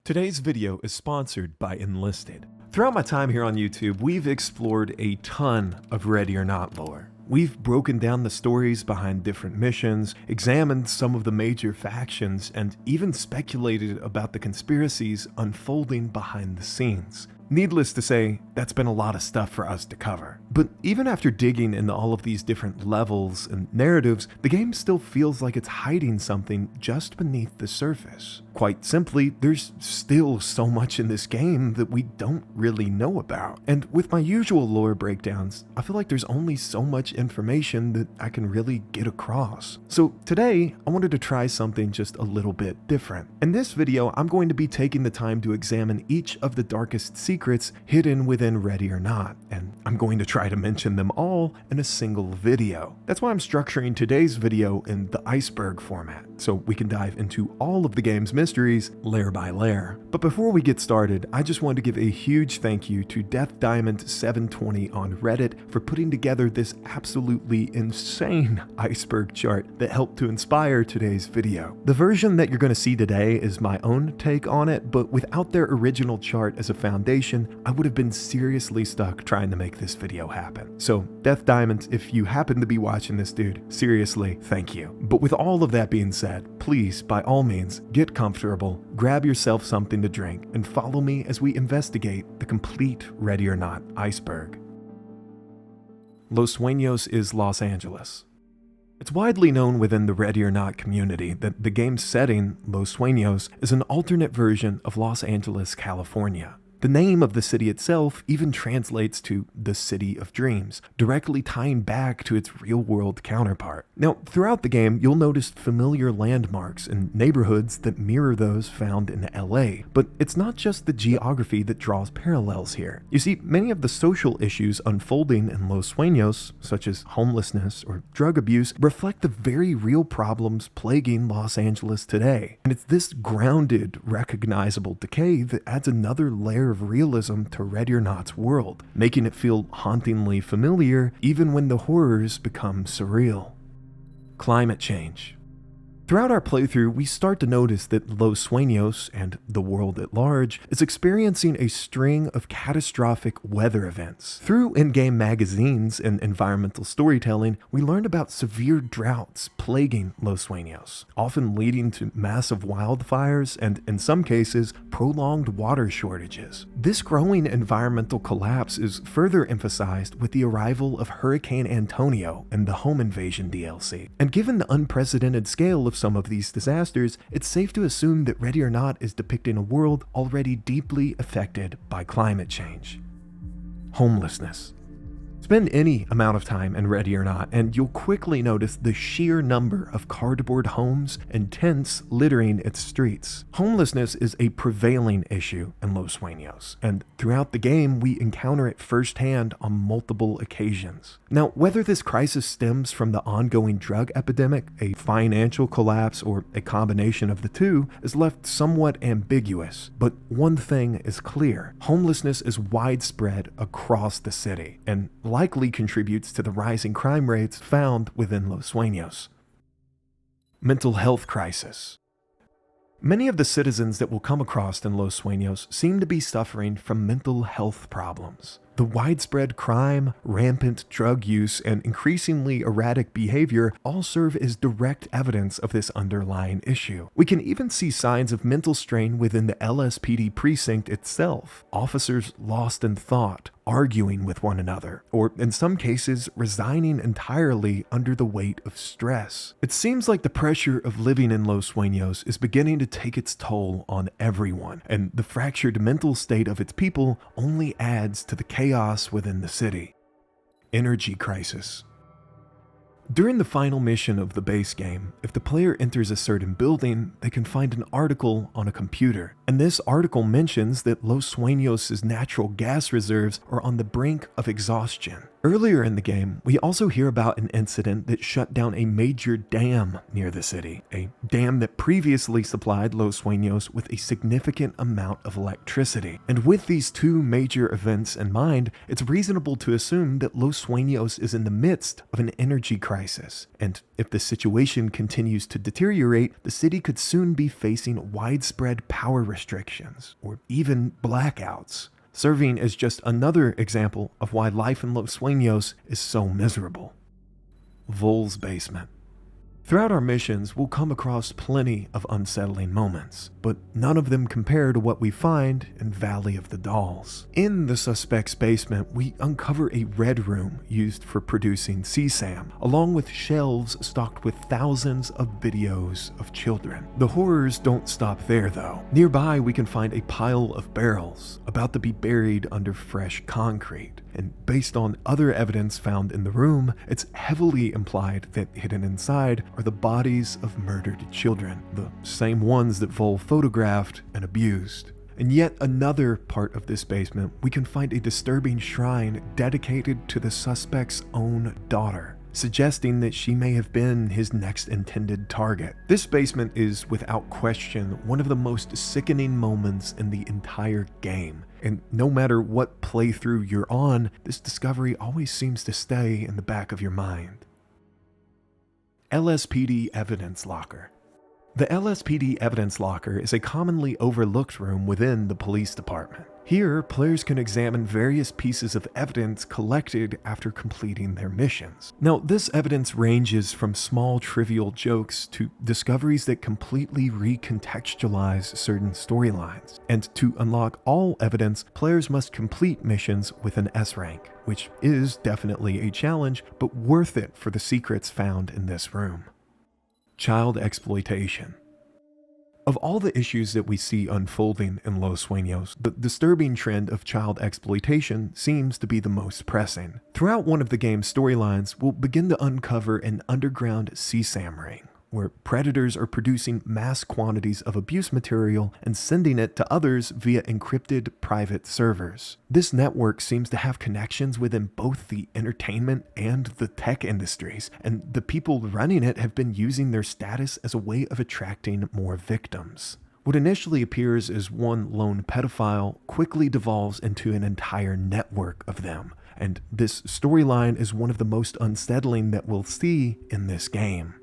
Today's video is sponsored by Enlisted. Throughout my time here on YouTube, we've explored a ton of Ready or Not lore. We've broken down the stories behind different missions, examined some of the major factions, and even speculated about the conspiracies unfolding behind the scenes. Needless to say, that's been a lot of stuff for us to cover. But even after digging into all of these different levels and narratives, the game still feels like it's hiding something just beneath the surface. Quite simply, there's still so much in this game that we don't really know about. And with my usual lore breakdowns, I feel like there's only so much information that I can really get across. So today, I wanted to try something just a little bit different. In this video, I'm going to be taking the time to examine each of the darkest secrets hidden within Ready or Not, and I'm going to try to mention them all in a single video. That's why I'm structuring today's video in the Iceberg format, so we can dive into all of the game's mysteries layer by layer. But before we get started, I just want to give a huge thank you to Death Diamond 720 on Reddit for putting together this absolutely insane iceberg chart that helped to inspire today's video. The version that you're going to see today is my own take on it, but without their original chart as a foundation, I would have been seriously stuck trying to make this video happen. So Death Diamond, if you happen to be watching this, dude, seriously, thank you. But with all of that being said, please, by all means, get comfortable, grab yourself something to drink, and follow me as we investigate the complete Ready or Not iceberg. Los Sueños is Los Angeles. It's widely known within the Ready or Not community that the game's setting, Los Sueños, is an alternate version of Los Angeles, California. The name of the city itself even translates to the City of Dreams, directly tying back to its real-world counterpart. Now, throughout the game, you'll notice familiar landmarks and neighborhoods that mirror those found in LA, but it's not just the geography that draws parallels here. You see, many of the social issues unfolding in Los Sueños, such as homelessness or drug abuse, reflect the very real problems plaguing Los Angeles today. And it's this grounded, recognizable decay that adds another layer of realism to Ready or Not's world, making it feel hauntingly familiar even when the horrors become surreal. Climate change. Throughout our playthrough, we start to notice that Los Sueños, and the world at large, is experiencing a string of catastrophic weather events. Through in-game magazines and environmental storytelling, we learned about severe droughts plaguing Los Sueños, often leading to massive wildfires and, in some cases, prolonged water shortages. This growing environmental collapse is further emphasized with the arrival of Hurricane Antonio and the Home Invasion DLC. And given the unprecedented scale of some of these disasters, it's safe to assume that Ready or Not is depicting a world already deeply affected by climate change. Homelessness. Spend any amount of time in Ready or Not, and you'll quickly notice the sheer number of cardboard homes and tents littering its streets. Homelessness is a prevailing issue in Los Sueños, and throughout the game, we encounter it firsthand on multiple occasions. Now, whether this crisis stems from the ongoing drug epidemic, a financial collapse, or a combination of the two, is left somewhat ambiguous. But one thing is clear: homelessness is widespread across the city, and likely contributes to the rising crime rates found within Los Sueños. Mental health crisis. Many of the citizens that we'll come across in Los Sueños seem to be suffering from mental health problems. The widespread crime, rampant drug use, and increasingly erratic behavior all serve as direct evidence of this underlying issue. We can even see signs of mental strain within the LSPD precinct itself. Officers lost in thought, arguing with one another, or in some cases, resigning entirely under the weight of stress. It seems like the pressure of living in Los Sueños is beginning to take its toll on everyone, and the fractured mental state of its people only adds to the chaos within the city. Energy crisis. During the final mission of the base game, if the player enters a certain building, they can find an article on a computer. And this article mentions that Los Sueños' natural gas reserves are on the brink of exhaustion. Earlier in the game, we also hear about an incident that shut down a major dam near the city, a dam that previously supplied Los Sueños with a significant amount of electricity. And with these two major events in mind, it's reasonable to assume that Los Sueños is in the midst of an energy crisis. And if the situation continues to deteriorate, the city could soon be facing widespread power restrictions, or even blackouts, serving as just another example of why life in Los Sueños is so miserable. Vol's basement. Throughout our missions, we'll come across plenty of unsettling moments, but none of them compare to what we find in Valley of the Dolls. In the suspect's basement, we uncover a red room used for producing sesame, along with shelves stocked with thousands of videos of children. The horrors don't stop there though. Nearby, we can find a pile of barrels about to be buried under fresh concrete. And based on other evidence found in the room, it's heavily implied that hidden inside are the bodies of murdered children, the same ones that Vol photographed and abused. In yet another part of this basement, we can find a disturbing shrine dedicated to the suspect's own daughter, suggesting that she may have been his next intended target. This basement is, without question, one of the most sickening moments in the entire game. And no matter what playthrough you're on, this discovery always seems to stay in the back of your mind. LSPD Evidence Locker. The LSPD Evidence Locker is a commonly overlooked room within the police department. Here, players can examine various pieces of evidence collected after completing their missions. Now, this evidence ranges from small trivial jokes to discoveries that completely recontextualize certain storylines. And to unlock all evidence, players must complete missions with an S rank, which is definitely a challenge, but worth it for the secrets found in this room. Child exploitation. Of all the issues that we see unfolding in Los Sueños, the disturbing trend of child exploitation seems to be the most pressing. Throughout one of the game's storylines, we'll begin to uncover an underground sesame ring, where predators are producing mass quantities of abuse material and sending it to others via encrypted private servers. This network seems to have connections within both the entertainment and the tech industries, and the people running it have been using their status as a way of attracting more victims. What initially appears as one lone pedophile quickly devolves into an entire network of them, and this storyline is one of the most unsettling that we'll see in this game.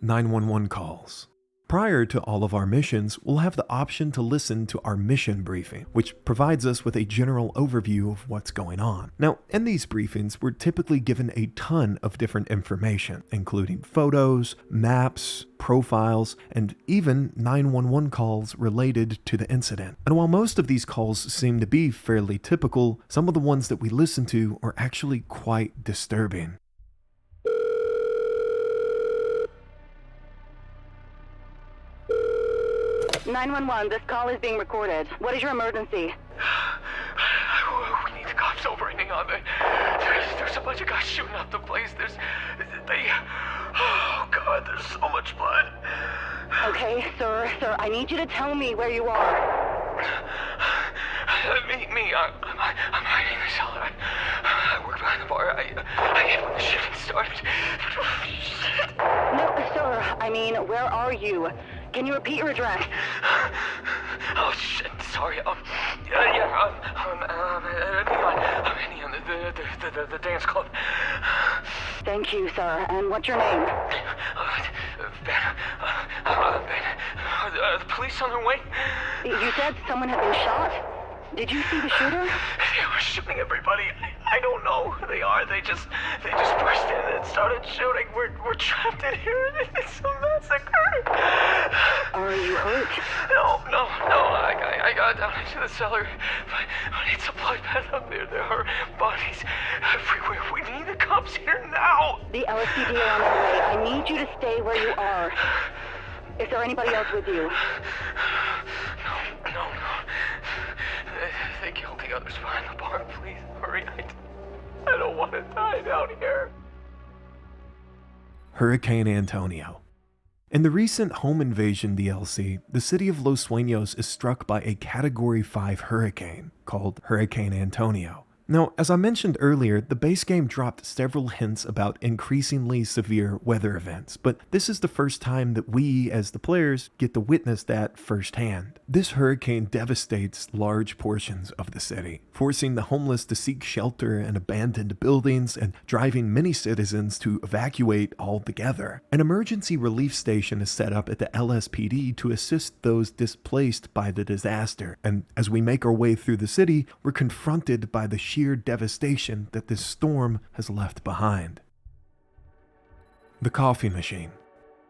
911 calls. Prior to all of our missions, we'll have the option to listen to our mission briefing, which provides us with a general overview of what's going on. Now, in these briefings, we're typically given a ton of different information, including photos, maps, profiles, and even 911 calls related to the incident. And while most of these calls seem to be fairly typical, some of the ones that we listen to are actually quite disturbing. 911, this call is being recorded. What is your emergency? We need the cops over. Hang on. There's a bunch of guys shooting up the place. Oh God, there's so much blood. Okay, sir, I need you to tell me where you are. I'm hiding in the cellar. I work behind the bar. I hid when the shooting started. Shit. No, sir, I mean, where are you? Can you repeat your address? Oh shit, sorry. I'm in the dance club. Thank you, sir. And what's your name? Ben. Are the police on their way? You said someone had been shot? Did you see the shooter? They were shooting everybody. I don't know who they are. They just burst in and started shooting. We're trapped in here. It's a massacre. Are you hurt? No. I got down into the cellar. But it's a blood bath up there. There are bodies everywhere. We need the cops here now. The LSPD are on their way. I need you to stay where you are. Is there anybody else with you? No. They killed the others behind the bar. Please hurry. I don't want to die down here. Hurricane Antonio. In the recent Home Invasion DLC, the city of Los Sueños is struck by a Category 5 hurricane called Hurricane Antonio. Now, as I mentioned earlier, the base game dropped several hints about increasingly severe weather events, but this is the first time that we, as the players, get to witness that firsthand. This hurricane devastates large portions of the city, forcing the homeless to seek shelter in abandoned buildings and driving many citizens to evacuate altogether. An emergency relief station is set up at the LSPD to assist those displaced by the disaster, and as we make our way through the city, we're confronted by the sheer devastation that this storm has left behind. The coffee machine.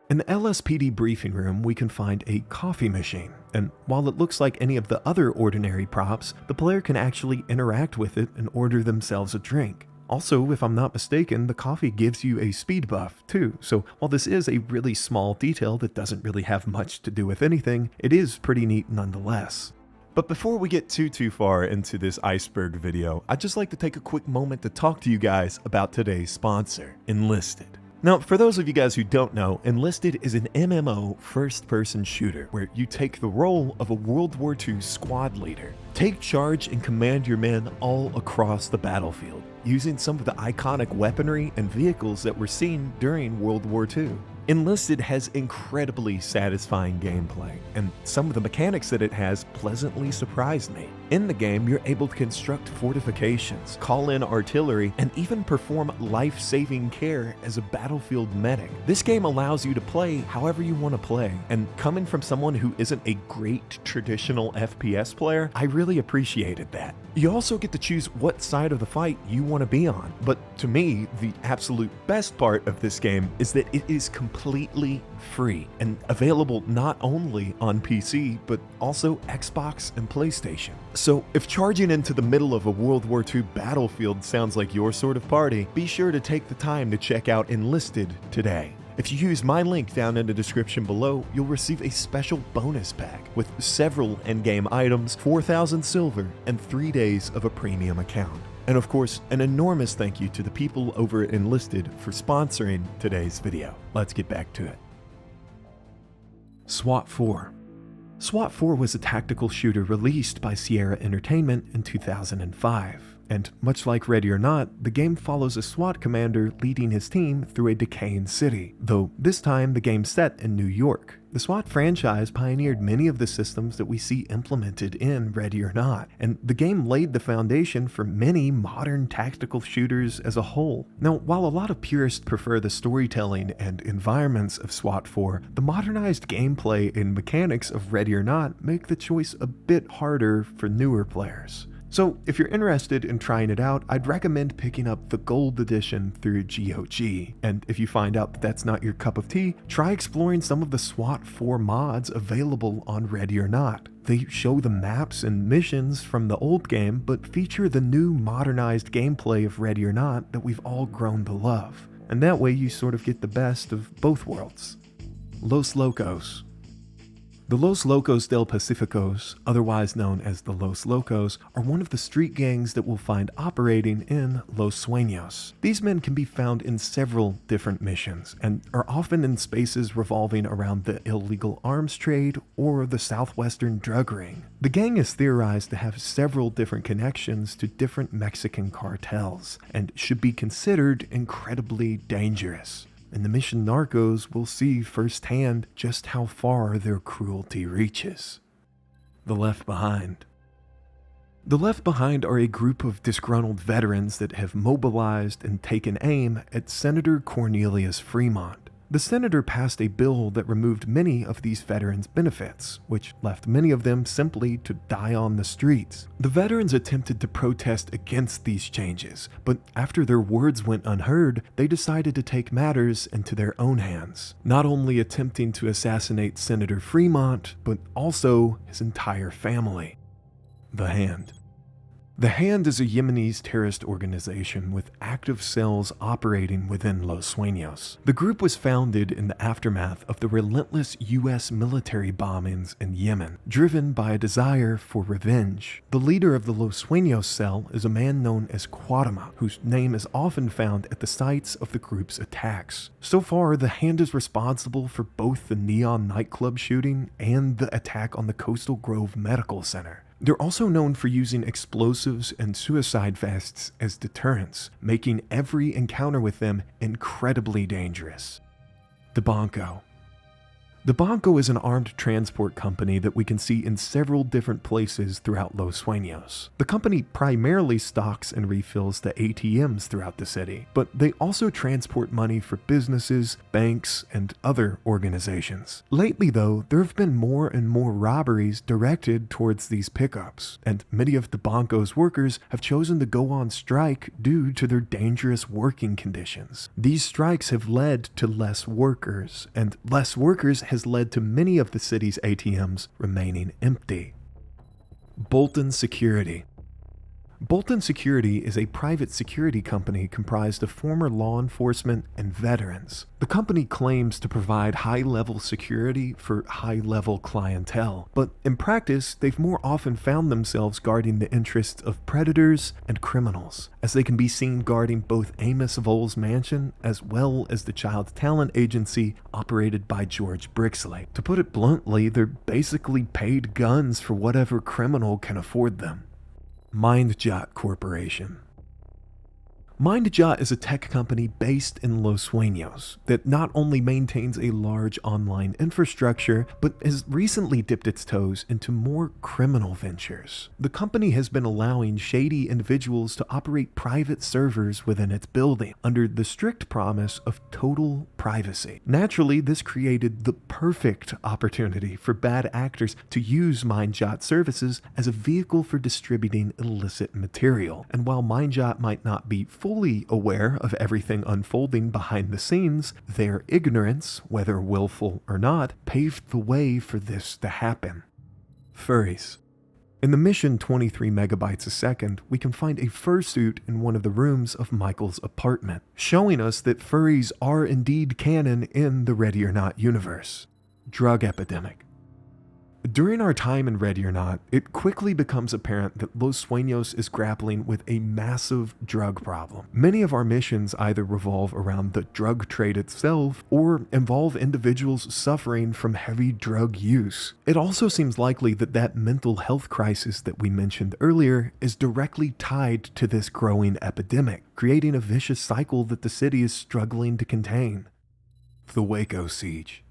In the LSPD briefing room, we can find a coffee machine, and while it looks like any of the other ordinary props, the player can actually interact with it and order themselves a drink. Also, if I'm not mistaken, the coffee gives you a speed buff too, so while this is a really small detail that doesn't really have much to do with anything, it is pretty neat nonetheless. But before we get too far into this Iceberg video, I'd just like to take a quick moment to talk to you guys about today's sponsor, Enlisted. Now, for those of you guys who don't know, Enlisted is an MMO first-person shooter where you take the role of a World War II squad leader. Take charge and command your men all across the battlefield, using some of the iconic weaponry and vehicles that were seen during World War II. Enlisted has incredibly satisfying gameplay, and some of the mechanics that it has pleasantly surprised me. In the game, you're able to construct fortifications, call in artillery, and even perform life-saving care as a battlefield medic. This game allows you to play however you want to play, and coming from someone who isn't a great traditional FPS player, I really appreciated that. You also get to choose what side of the fight you want to be on, but to me, the absolute best part of this game is that it is completely free and available not only on PC, but also Xbox and PlayStation. So if charging into the middle of a World War II battlefield sounds like your sort of party, be sure to take the time to check out Enlisted today. If you use my link down in the description below, you'll receive a special bonus pack with several endgame items, 4,000 silver, and 3 days of a premium account. And of course, an enormous thank you to the people over at Enlisted for sponsoring today's video. Let's get back to it. SWAT 4. SWAT 4 was a tactical shooter released by Sierra Entertainment in 2005. And much like Ready or Not, the game follows a SWAT commander leading his team through a decaying city, though this time the game's set in New York. The SWAT franchise pioneered many of the systems that we see implemented in Ready or Not, and the game laid the foundation for many modern tactical shooters as a whole. Now, while a lot of purists prefer the storytelling and environments of SWAT 4, the modernized gameplay and mechanics of Ready or Not make the choice a bit harder for newer players. So if you're interested in trying it out, I'd recommend picking up the Gold Edition through GOG. And if you find out that that's not your cup of tea, try exploring some of the SWAT 4 mods available on Ready or Not. They show the maps and missions from the old game, but feature the new modernized gameplay of Ready or Not that we've all grown to love. And that way you sort of get the best of both worlds. Los Locos. The Los Locos del Pacificos, otherwise known as the Los Locos, are one of the street gangs that we'll find operating in Los Sueños. These men can be found in several different missions, and are often in spaces revolving around the illegal arms trade or the southwestern drug ring. The gang is theorized to have several different connections to different Mexican cartels, and should be considered incredibly dangerous. In the mission Narcos, we'll see firsthand just how far their cruelty reaches. The Left Behind. The Left Behind are a group of disgruntled veterans that have mobilized and taken aim at Senator Cornelius Fremont. The senator passed a bill that removed many of these veterans' benefits, which left many of them simply to die on the streets. The veterans attempted to protest against these changes, but after their words went unheard, they decided to take matters into their own hands, not only attempting to assassinate Senator Fremont, but also his entire family. The Hand. The Hand is a Yemenese terrorist organization with active cells operating within Los Sueños. The group was founded in the aftermath of the relentless U.S. military bombings in Yemen, driven by a desire for revenge. The leader of the Los Sueños cell is a man known as Quatama, whose name is often found at the sites of the group's attacks. So far, the Hand is responsible for both the Neon nightclub shooting and the attack on the Coastal Grove Medical Center. They're also known for using explosives and suicide vests as deterrents, making every encounter with them incredibly dangerous. The Banco. The Banco is an armed transport company that we can see in several different places throughout Los Sueños. The company primarily stocks and refills the ATMs throughout the city, but they also transport money for businesses, banks, and other organizations. Lately though, there have been more and more robberies directed towards these pickups, and many of the Banco's workers have chosen to go on strike due to their dangerous working conditions. These strikes have led to less workers, and less workers has led to many of the city's ATMs remaining empty. Bolton Security. Bolton Security is a private security company comprised of former law enforcement and veterans. The company claims to provide high-level security for high-level clientele, but in practice, they've more often found themselves guarding the interests of predators and criminals, as they can be seen guarding both Amos Voll's mansion as well as the child talent agency operated by George Brixley. To put it bluntly, they're basically paid guns for whatever criminal can afford them. MindJot Corporation. MindJot is a tech company based in Los Sueños that not only maintains a large online infrastructure, but has recently dipped its toes into more criminal ventures. The company has been allowing shady individuals to operate private servers within its building under the strict promise of total privacy. Naturally, this created the perfect opportunity for bad actors to use MindJot services as a vehicle for distributing illicit material. And while MindJot might not be fully aware of everything unfolding behind the scenes, their ignorance, whether willful or not, paved the way for this to happen. Furries. In the mission 23 megabytes a second, we can find a fursuit in one of the rooms of Michael's apartment, showing us that furries are indeed canon in the Ready or Not universe. Drug epidemic. During our time in Ready or Not, it quickly becomes apparent that Los Sueños is grappling with a massive drug problem. Many of our missions either revolve around the drug trade itself or involve individuals suffering from heavy drug use. It also seems likely that that mental health crisis that we mentioned earlier is directly tied to this growing epidemic, creating a vicious cycle that the city is struggling to contain. The Waco Siege.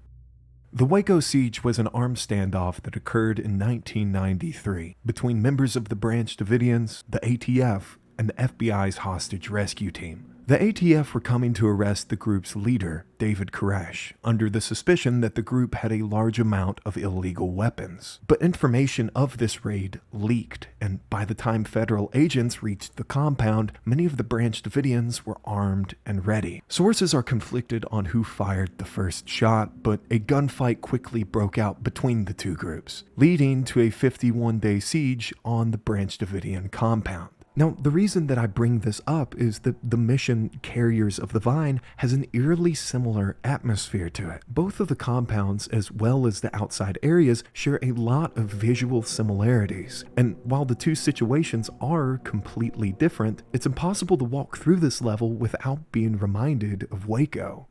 The Waco Siege was an armed standoff that occurred in 1993 between members of the Branch Davidians, the ATF, and the FBI's hostage rescue team. The ATF were coming to arrest the group's leader, David Koresh, under the suspicion that the group had a large amount of illegal weapons. But information of this raid leaked, and by the time federal agents reached the compound, many of the Branch Davidians were armed and ready. Sources are conflicted on who fired the first shot, but a gunfight quickly broke out between the two groups, leading to a 51-day siege on the Branch Davidian compound. Now, the reason that I bring this up is that the mission Carriers of the Vine has an eerily similar atmosphere to it. Both of the compounds, as well as the outside areas, share a lot of visual similarities. And while the two situations are completely different, it's impossible to walk through this level without being reminded of Waco.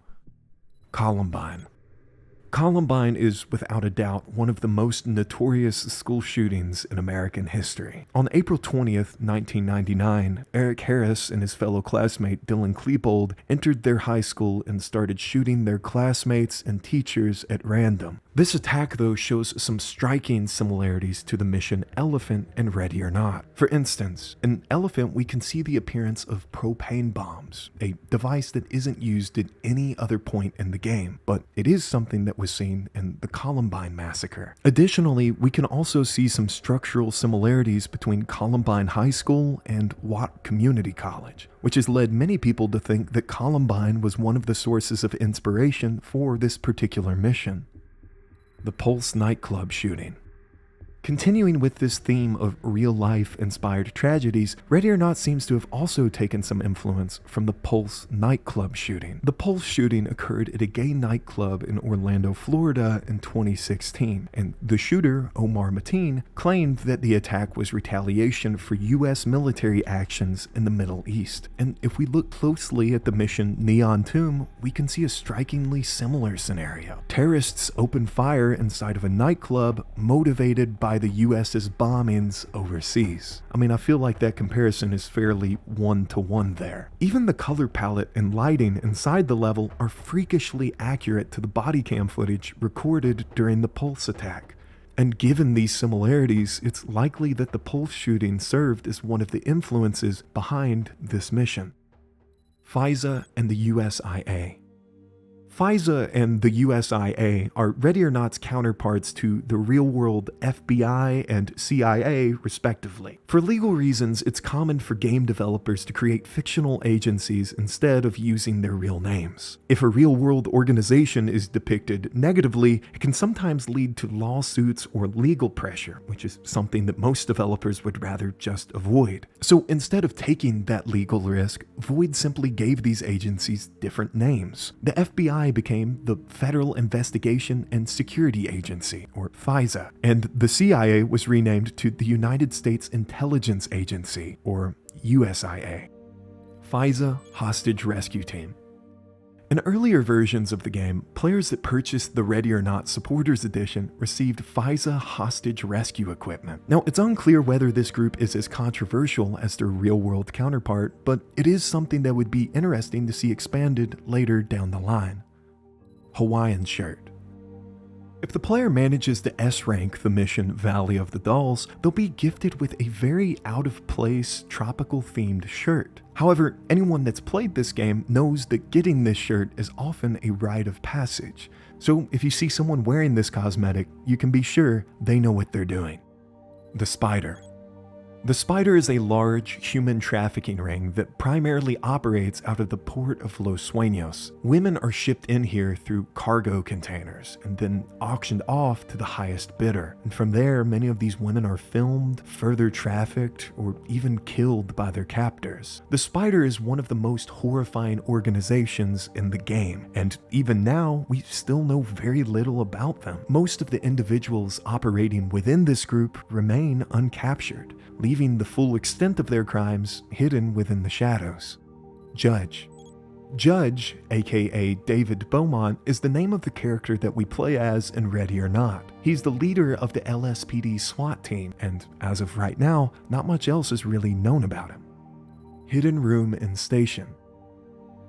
Columbine. Columbine is, without a doubt, one of the most notorious school shootings in American history. On April 20th, 1999, Eric Harris and his fellow classmate Dylan Klebold entered their high school and started shooting their classmates and teachers at random. This attack, though, shows some striking similarities to the mission Elephant in Ready or Not. For instance, in Elephant, we can see the appearance of propane bombs, a device that isn't used at any other point in the game, but it is something that was seen in the Columbine massacre. Additionally, we can also see some structural similarities between Columbine High School and Watt Community College, which has led many people to think that Columbine was one of the sources of inspiration for this particular mission. The Pulse nightclub shooting. Continuing with this theme of real-life inspired tragedies, Ready or Not seems to have also taken some influence from the Pulse nightclub shooting. The Pulse shooting occurred at a gay nightclub in Orlando, Florida in 2016, and the shooter, Omar Mateen, claimed that the attack was retaliation for U.S. military actions in the Middle East. And if we look closely at the mission Neon Tomb, we can see a strikingly similar scenario. Terrorists opened fire inside of a nightclub motivated by the US's bombings overseas. I mean, I feel like that comparison is fairly one-to-one there. Even the color palette and lighting inside the level are freakishly accurate to the body cam footage recorded during the Pulse attack. And given these similarities, it's likely that the Pulse shooting served as one of the influences behind this mission. FISA and the USIA. FISA and the USIA are Ready or Not's counterparts to the real-world FBI and CIA, respectively. For legal reasons, it's common for game developers to create fictional agencies instead of using their real names. If a real-world organization is depicted negatively, it can sometimes lead to lawsuits or legal pressure, which is something that most developers would rather just avoid. So instead of taking that legal risk, Void simply gave these agencies different names. The FBI became the Federal Investigation and Security Agency, or FISA, and the CIA was renamed to the United States Intelligence Agency, or USIA. FISA Hostage Rescue Team. In earlier versions of the game, players that purchased the Ready or Not Supporters Edition received FISA hostage rescue equipment. Now, it's unclear whether this group is as controversial as their real-world counterpart, but it is something that would be interesting to see expanded later down the line. Hawaiian Shirt. If the player manages to S-rank the mission Valley of the Dolls, they'll be gifted with a very out-of-place, tropical-themed shirt. However, anyone that's played this game knows that getting this shirt is often a rite of passage. So if you see someone wearing this cosmetic, you can be sure they know what they're doing. The Spider. The Spider is a large human trafficking ring that primarily operates out of the port of Los Sueños. Women are shipped in here through cargo containers and then auctioned off to the highest bidder. And from there, many of these women are filmed, further trafficked, or even killed by their captors. The Spider is one of the most horrifying organizations in the game, and even now, we still know very little about them. Most of the individuals operating within this group remain uncaptured, leaving the full extent of their crimes hidden within the shadows. Judge. Judge, aka David Beaumont, is the name of the character that we play as in Ready or Not. He's the leader of the LSPD SWAT team, and as of right now, not much else is really known about him. Hidden room and station.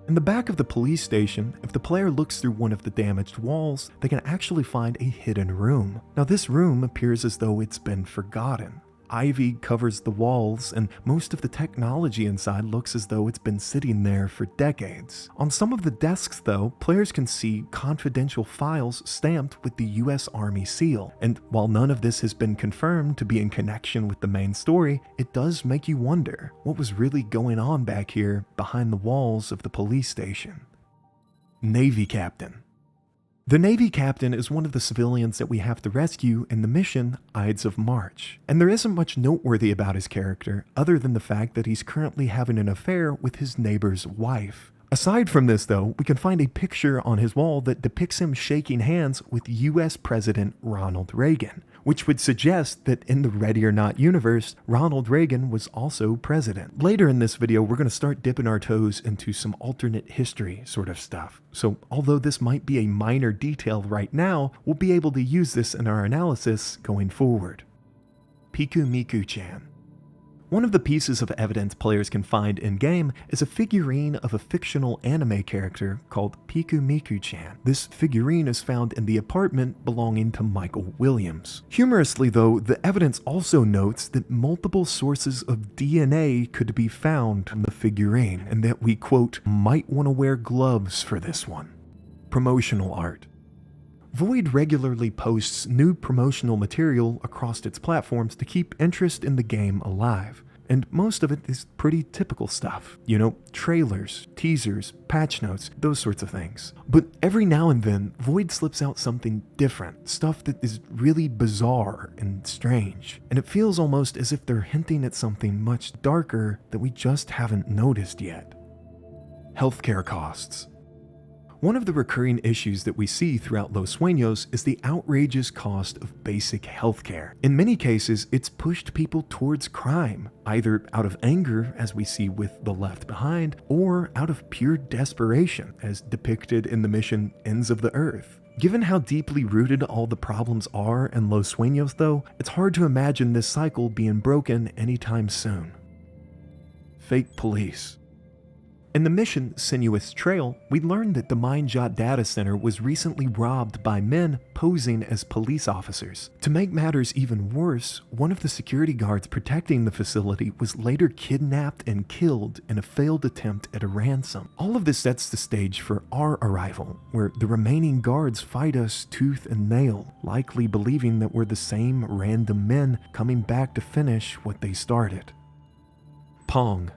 In the back of the police station, if the player looks through one of the damaged walls, they can actually find a hidden room. Now, this room appears as though it's been forgotten. Ivy covers the walls, and most of the technology inside looks as though it's been sitting there for decades. On some of the desks, though, players can see confidential files stamped with the US Army seal, and while none of this has been confirmed to be in connection with the main story, it does make you wonder what was really going on back here behind the walls of the police station. Navy Captain. The Navy Captain is one of the civilians that we have to rescue in the mission Ides of March, and there isn't much noteworthy about his character other than the fact that he's currently having an affair with his neighbor's wife. Aside from this, though, we can find a picture on his wall that depicts him shaking hands with US President Ronald Reagan, which would suggest that in the Ready or Not universe, Ronald Reagan was also president. Later in this video, we're going to start dipping our toes into some alternate history sort of stuff. So although this might be a minor detail right now, we'll be able to use this in our analysis going forward. Piku Miku-chan. One of the pieces of evidence players can find in-game is a figurine of a fictional anime character called Piku Miku-chan. This figurine is found in the apartment belonging to Michael Williams. Humorously though, the evidence also notes that multiple sources of DNA could be found on the figurine, and that we, quote, might want to wear gloves for this one. Promotional art. Void regularly posts new promotional material across its platforms to keep interest in the game alive, and most of it is pretty typical stuff. You know, trailers, teasers, patch notes, those sorts of things. But every now and then, Void slips out something different, stuff that is really bizarre and strange, and it feels almost as if they're hinting at something much darker that we just haven't noticed yet. Healthcare costs. One of the recurring issues that we see throughout Los Sueños is the outrageous cost of basic healthcare. In many cases, it's pushed people towards crime, either out of anger, as we see with the Left Behind, or out of pure desperation, as depicted in the mission Ends of the Earth. Given how deeply rooted all the problems are in Los Sueños though, it's hard to imagine this cycle being broken anytime soon. Fake police. In the mission Sinuous Trail, we learned that the Mindjot data center was recently robbed by men posing as police officers. To make matters even worse, one of the security guards protecting the facility was later kidnapped and killed in a failed attempt at a ransom. All of this sets the stage for our arrival, where the remaining guards fight us tooth and nail, likely believing that we're the same random men coming back to finish what they started. Pong.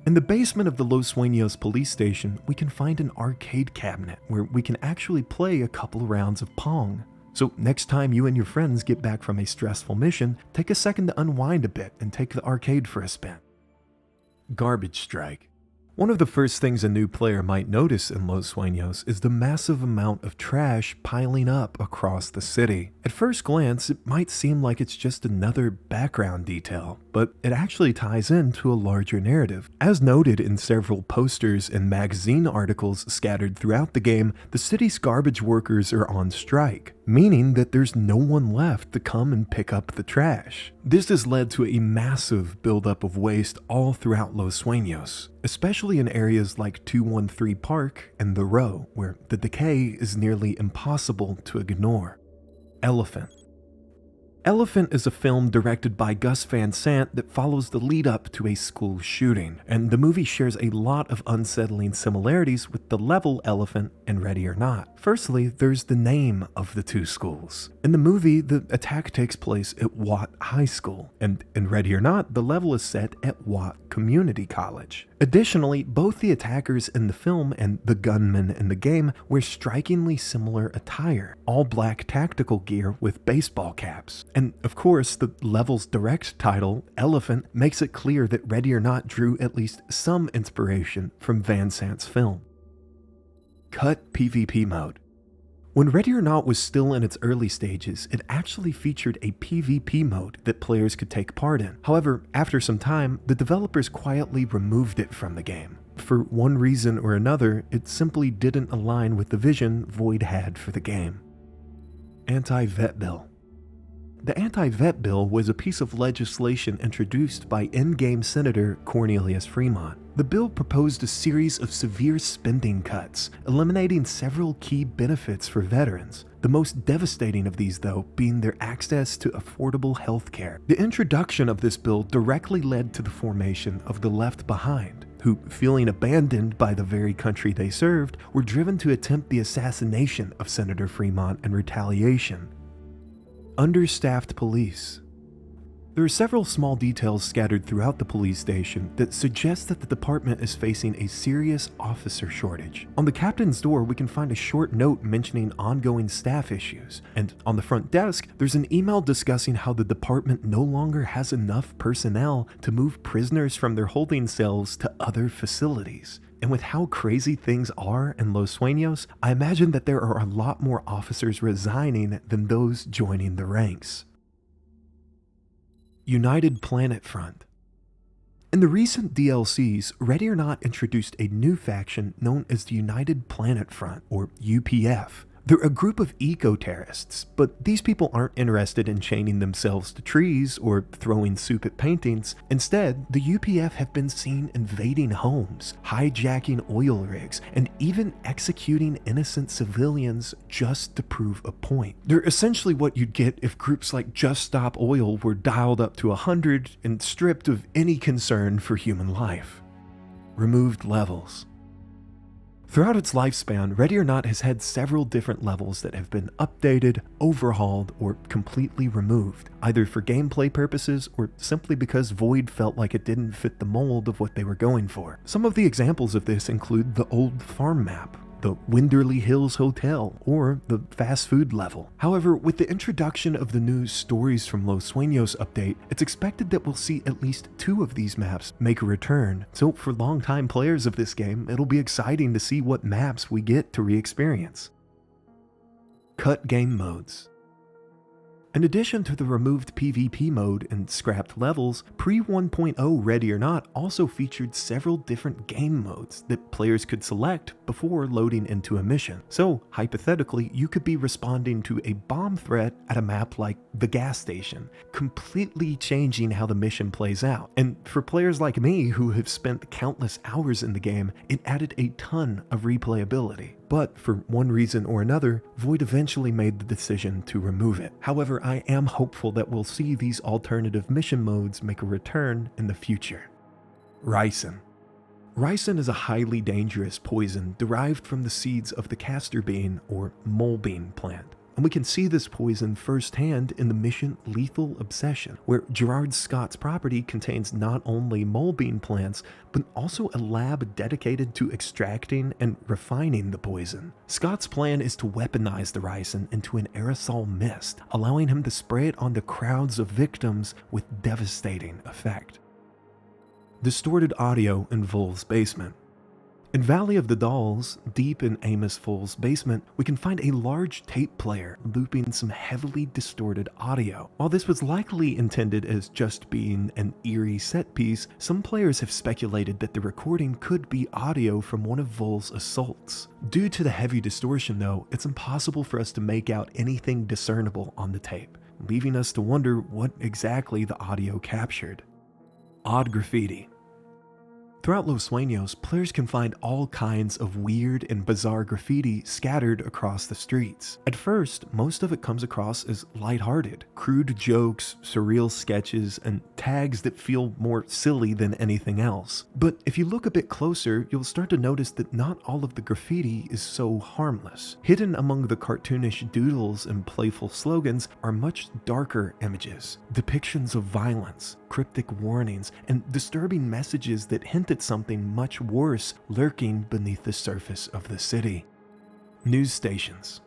In the basement of the Los Sueños police station, we can find an arcade cabinet where we can actually play a couple rounds of Pong. So next time you and your friends get back from a stressful mission, take a second to unwind a bit and take the arcade for a spin. Garbage strike. One of the first things a new player might notice in Los Sueños is the massive amount of trash piling up across the city. At first glance, it might seem like it's just another background detail, but it actually ties into a larger narrative. As noted in several posters and magazine articles scattered throughout the game, the city's garbage workers are on strike, meaning that there's no one left to come and pick up the trash. This has led to a massive buildup of waste all throughout Los Sueños, especially in areas like 213 Park and The Row, where the decay is nearly impossible to ignore. Elephant. Elephant is a film directed by Gus Van Sant that follows the lead up to a school shooting, and the movie shares a lot of unsettling similarities with The Level, Elephant, and Ready or Not. Firstly, there's the name of the two schools. In the movie, the attack takes place at Watt High School, and in Ready or Not, the level is set at Watt Community College. Additionally, both the attackers in the film and the gunmen in the game wear strikingly similar attire, all black tactical gear with baseball caps. And of course, the level's direct title, Elephant, makes it clear that Ready or Not drew at least some inspiration from Van Sant's film. Cut PvP mode. When Ready or Not was still in its early stages, it actually featured a PvP mode that players could take part in. However, after some time, the developers quietly removed it from the game. For one reason or another, it simply didn't align with the vision Void had for the game. Anti-Vet Bill. The Anti-Vet Bill was a piece of legislation introduced by in-game Senator Cornelius Fremont. The bill proposed a series of severe spending cuts, eliminating several key benefits for veterans. The most devastating of these, though, being their access to affordable health care. The introduction of this bill directly led to the formation of the Left Behind, who, feeling abandoned by the very country they served, were driven to attempt the assassination of Senator Fremont in retaliation. Understaffed police. There are several small details scattered throughout the police station that suggest that the department is facing a serious officer shortage. On the captain's door, we can find a short note mentioning ongoing staff issues, and on the front desk, there's an email discussing how the department no longer has enough personnel to move prisoners from their holding cells to other facilities. And with how crazy things are in Los Sueños, I imagine that there are a lot more officers resigning than those joining the ranks. United Planet Front. In the recent DLCs, Ready or Not introduced a new faction known as the United Planet Front, or UPF. They're a group of eco-terrorists, but these people aren't interested in chaining themselves to trees or throwing soup at paintings. Instead, the UPF have been seen invading homes, hijacking oil rigs, and even executing innocent civilians just to prove a point. They're essentially what you'd get if groups like Just Stop Oil were dialed up to 100 and stripped of any concern for human life. Removed levels. Throughout its lifespan, Ready or Not has had several different levels that have been updated, overhauled, or completely removed, either for gameplay purposes or simply because Void felt like it didn't fit the mold of what they were going for. Some of the examples of this include the old farm map, the Winderley Hills Hotel, or the fast food level. However, with the introduction of the new Stories from Los Sueños update, it's expected that we'll see at least 2 of these maps make a return. So for longtime players of this game, it'll be exciting to see what maps we get to re-experience. Cut game modes. In addition to the removed PvP mode and scrapped levels, pre-1.0 Ready or Not also featured several different game modes that players could select before loading into a mission. So, hypothetically, you could be responding to a bomb threat at a map like the gas station, completely changing how the mission plays out. And for players like me who have spent countless hours in the game, it added a ton of replayability. But for one reason or another, Void eventually made the decision to remove it. However, I am hopeful that we'll see these alternative mission modes make a return in the future. Ricin. Ricin is a highly dangerous poison derived from the seeds of the castor bean or mole bean plant. And we can see this poison firsthand in the mission Lethal Obsession, where Gerard Scott's property contains not only mole bean plants, but also a lab dedicated to extracting and refining the poison. Scott's plan is to weaponize the ricin into an aerosol mist, allowing him to spray it onto crowds of victims with devastating effect. Distorted audio in Vol's basement. In Valley of the Dolls, deep in Amos Foal's basement, we can find a large tape player looping some heavily distorted audio. While this was likely intended as just being an eerie set piece, some players have speculated that the recording could be audio from one of Vol's assaults. Due to the heavy distortion though, it's impossible for us to make out anything discernible on the tape, leaving us to wonder what exactly the audio captured. Odd graffiti. Throughout Los Sueños, players can find all kinds of weird and bizarre graffiti scattered across the streets. At first, most of it comes across as lighthearted, crude jokes, surreal sketches, and tags that feel more silly than anything else. But if you look a bit closer, you'll start to notice that not all of the graffiti is so harmless. Hidden among the cartoonish doodles and playful slogans are much darker images, depictions of violence, cryptic warnings, and disturbing messages that hint at something much worse lurking beneath the surface of the city. News stations.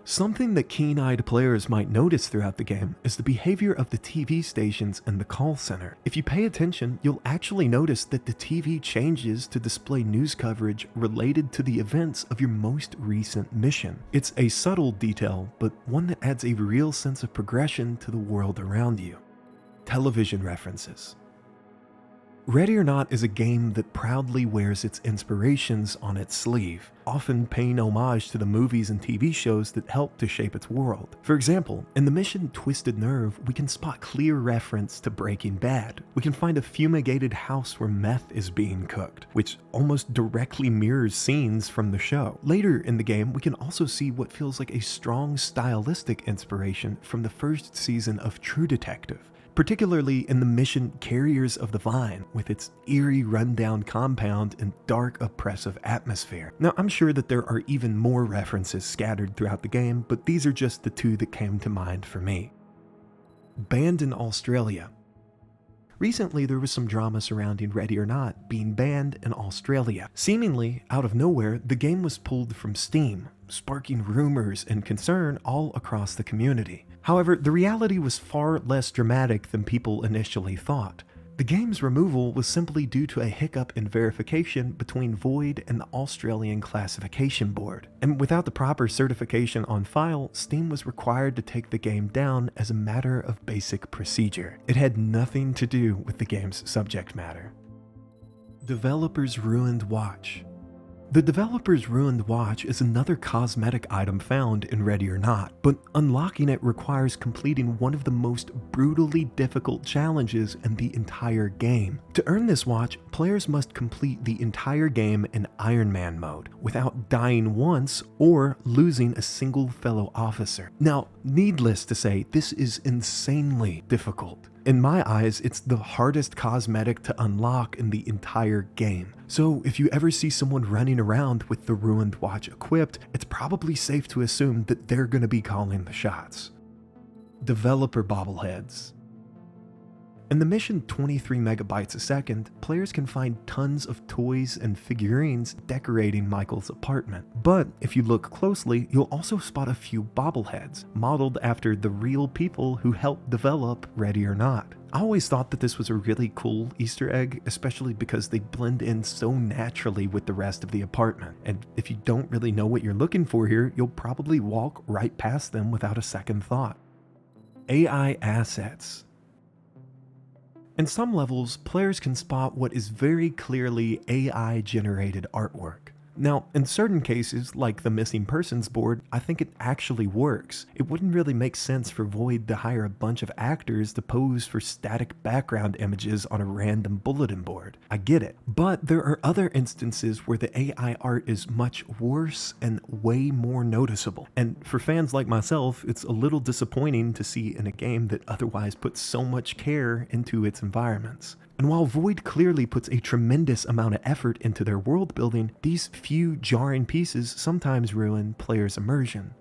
Something that keen-eyed players might notice throughout the game is the behavior of the TV stations and the call center. If you pay attention, you'll actually notice that the TV changes to display news coverage related to the events of your most recent mission. It's a subtle detail, but one that adds a real sense of progression to the world around you. Television references. Ready or Not is a game that proudly wears its inspirations on its sleeve, often paying homage to the movies and TV shows that helped to shape its world. For example, in the mission Twisted Nerve, we can spot clear reference to Breaking Bad. We can find a fumigated house where meth is being cooked, which almost directly mirrors scenes from the show. Later in the game, we can also see what feels like a strong stylistic inspiration from the first season of True Detective, particularly in the mission Carriers of the Vine, with its eerie rundown compound and dark oppressive atmosphere. Now, I'm sure that there are even more references scattered throughout the game, but these are just the two that came to mind for me. Banned in Australia. Recently, there was some drama surrounding Ready or Not being banned in Australia. Seemingly, out of nowhere, the game was pulled from Steam, sparking rumors and concern all across the community. However, the reality was far less dramatic than people initially thought. The game's removal was simply due to a hiccup in verification between Void and the Australian Classification Board. And without the proper certification on file, Steam was required to take the game down as a matter of basic procedure. It had nothing to do with the game's subject matter. Developer's Ruined Watch. The Developer's Ruined Watch is another cosmetic item found in Ready or Not, but unlocking it requires completing one of the most brutally difficult challenges in the entire game. To earn this watch, players must complete the entire game in Iron Man mode, without dying once or losing a single fellow officer. Now, needless to say, this is insanely difficult. In my eyes, it's the hardest cosmetic to unlock in the entire game. So if you ever see someone running around with the Ruined Watch equipped, it's probably safe to assume that they're going to be calling the shots. Developer bobbleheads. In the mission 23 megabytes a second, players can find tons of toys and figurines decorating Michael's apartment. But if you look closely, you'll also spot a few bobbleheads, modeled after the real people who helped develop Ready or Not. I always thought that this was a really cool Easter egg, especially because they blend in so naturally with the rest of the apartment. And if you don't really know what you're looking for here, you'll probably walk right past them without a second thought. AI assets. In some levels, players can spot what is very clearly AI-generated artwork. Now, in certain cases, like the missing persons board, I think it actually works. It wouldn't really make sense for Void to hire a bunch of actors to pose for static background images on a random bulletin board. I get it. But there are other instances where the AI art is much worse and way more noticeable. And for fans like myself, it's a little disappointing to see in a game that otherwise puts so much care into its environments. And while Void clearly puts a tremendous amount of effort into their world building, these few jarring pieces sometimes ruin players' immersion.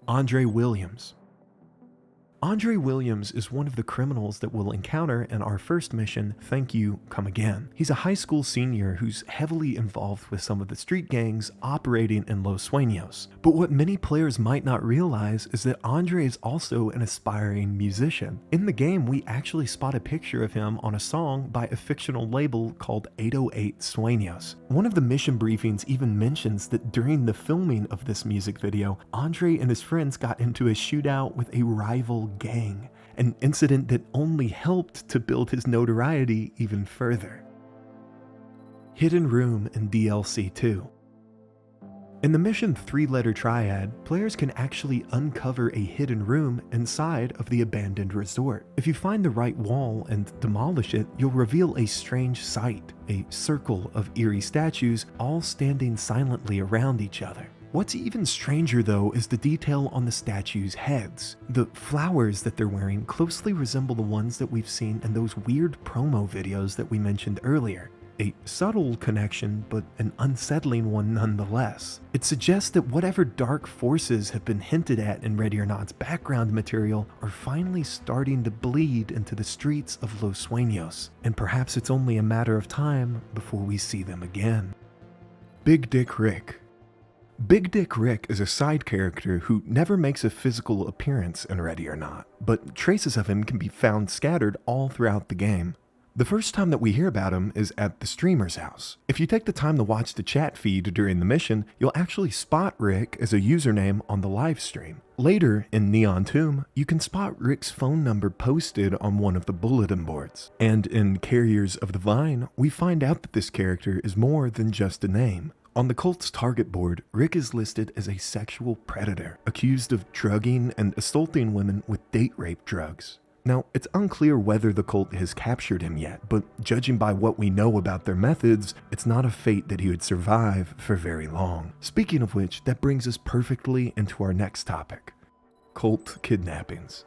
Andre Williams. Andre Williams is one of the criminals that we'll encounter in our first mission, Thank You, Come Again. He's a high school senior who's heavily involved with some of the street gangs operating in Los Sueños. But what many players might not realize is that Andre is also an aspiring musician. In the game, we actually spot a picture of him on a song by a fictional label called 808 Sueños. One of the mission briefings even mentions that during the filming of this music video, Andre and his friends got into a shootout with a rival gang, an incident that only helped to build his notoriety even further. Hidden Room in DLC 2. In the mission 3-letter triad, players can actually uncover a hidden room inside of the abandoned resort. If you find the right wall and demolish it, you'll reveal a strange sight, a circle of eerie statues all standing silently around each other. What's even stranger though is the detail on the statues' heads. The flowers that they're wearing closely resemble the ones that we've seen in those weird promo videos that we mentioned earlier. A subtle connection, but an unsettling one nonetheless. It suggests that whatever dark forces have been hinted at in Ready or Not's background material are finally starting to bleed into the streets of Los Sueños, and perhaps it's only a matter of time before we see them again. Big Dick Rick. Big Dick Rick is a side character who never makes a physical appearance in Ready or Not, but traces of him can be found scattered all throughout the game. The first time that we hear about him is at the streamer's house. If you take the time to watch the chat feed during the mission, you'll actually spot Rick as a username on the live stream. Later, in Neon Tomb, you can spot Rick's phone number posted on one of the bulletin boards. And in Carriers of the Vine, we find out that this character is more than just a name. On the cult's target board, Rick is listed as a sexual predator, accused of drugging and assaulting women with date rape drugs. Now, it's unclear whether the cult has captured him yet, but judging by what we know about their methods, it's not a fate that he would survive for very long. Speaking of which, that brings us perfectly into our next topic: cult kidnappings.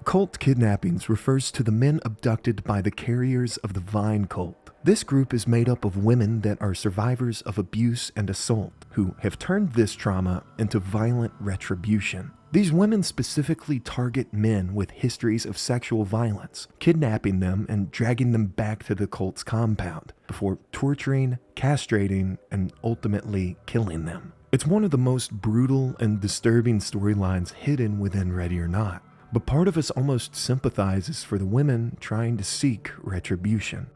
Cult kidnappings refers to the men abducted by the Carriers of the Vine cult. This group is made up of women that are survivors of abuse and assault, who have turned this trauma into violent retribution. These women specifically target men with histories of sexual violence, kidnapping them and dragging them back to the cult's compound, before torturing, castrating, and ultimately killing them. It's one of the most brutal and disturbing storylines hidden within Ready or Not, but part of us almost sympathizes for the women trying to seek retribution.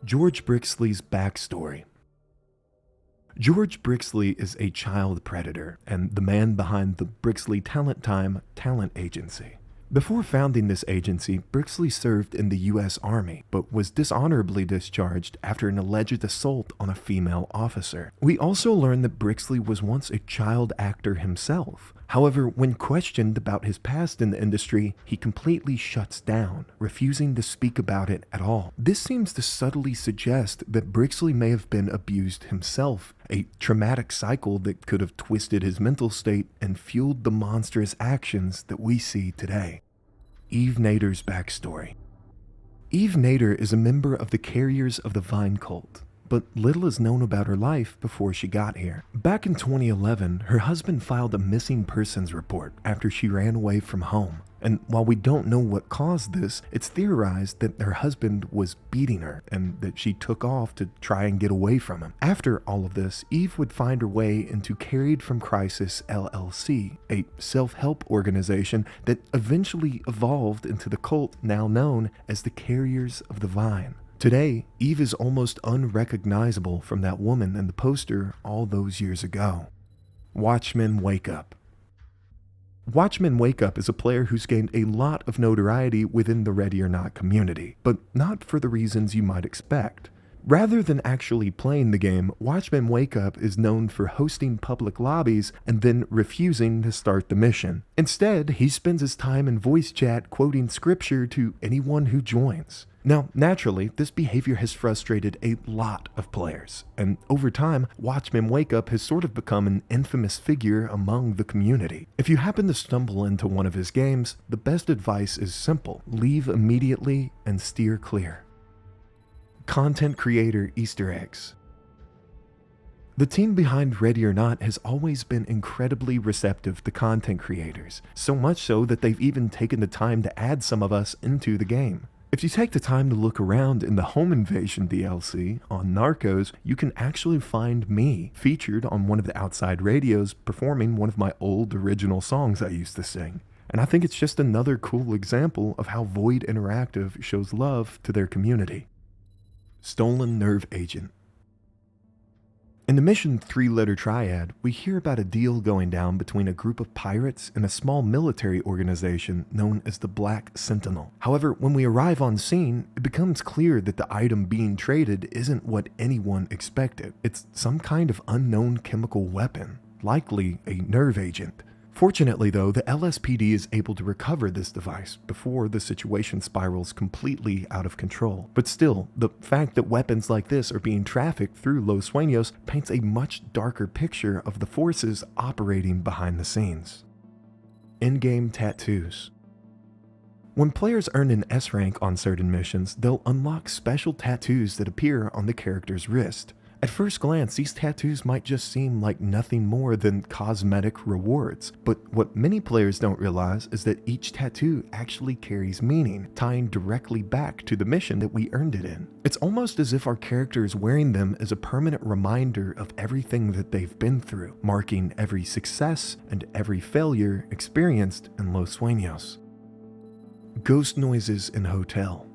George Brixley's backstory. George Brixley is a child predator and the man behind the Brixley Talent Time talent agency. Before founding this agency, Brixley served in the U.S. Army, but was dishonorably discharged after an alleged assault on a female officer. We also learn that Brixley was once a child actor himself. However, when questioned about his past in the industry, he completely shuts down, refusing to speak about it at all. This seems to subtly suggest that Brixley may have been abused himself, a traumatic cycle that could have twisted his mental state and fueled the monstrous actions that we see today. Eve Nader's backstory. Eve Nader is a member of the Carriers of the Vine cult, but little is known about her life before she got here. Back in 2011, her husband filed a missing persons report after she ran away from home. And while we don't know what caused this, it's theorized that her husband was beating her and that she took off to try and get away from him. After all of this, Eve would find her way into Carried from Crisis LLC, a self-help organization that eventually evolved into the cult now known as the Carriers of the Vine. Today, Eve is almost unrecognizable from that woman in the poster all those years ago. Watchmen Wake Up. Watchman Wake Up is a player who's gained a lot of notoriety within the Ready or Not community, but not for the reasons you might expect. Rather than actually playing the game, Watchman Wake Up is known for hosting public lobbies and then refusing to start the mission. Instead, he spends his time in voice chat quoting scripture to anyone who joins. Now, naturally, this behavior has frustrated a lot of players, and over time, Watchman Wake Up has sort of become an infamous figure among the community. If you happen to stumble into one of his games, the best advice is simple: leave immediately and steer clear. Content creator Easter eggs. The team behind Ready or Not has always been incredibly receptive to content creators, so much so that they've even taken the time to add some of us into the game. If you take the time to look around in the Home Invasion DLC on Narcos, you can actually find me featured on one of the outside radios performing one of my old original songs I used to sing. And I think it's just another cool example of how Void Interactive shows love to their community. Stolen Nerve Agent. In the mission 3-letter triad, we hear about a deal going down between a group of pirates and a small military organization known as the Black Sentinel. However, when we arrive on scene, it becomes clear that the item being traded isn't what anyone expected. It's some kind of unknown chemical weapon, likely a nerve agent. Fortunately though, the LSPD is able to recover this device before the situation spirals completely out of control. But still, the fact that weapons like this are being trafficked through Los Sueños paints a much darker picture of the forces operating behind the scenes. In-game tattoos. When players earn an S rank on certain missions, they'll unlock special tattoos that appear on the character's wrist. At first glance, these tattoos might just seem like nothing more than cosmetic rewards, but what many players don't realize is that each tattoo actually carries meaning, tying directly back to the mission that we earned it in. It's almost as if our character is wearing them as a permanent reminder of everything that they've been through, marking every success and every failure experienced in Los Sueños. Ghost noises in hotel.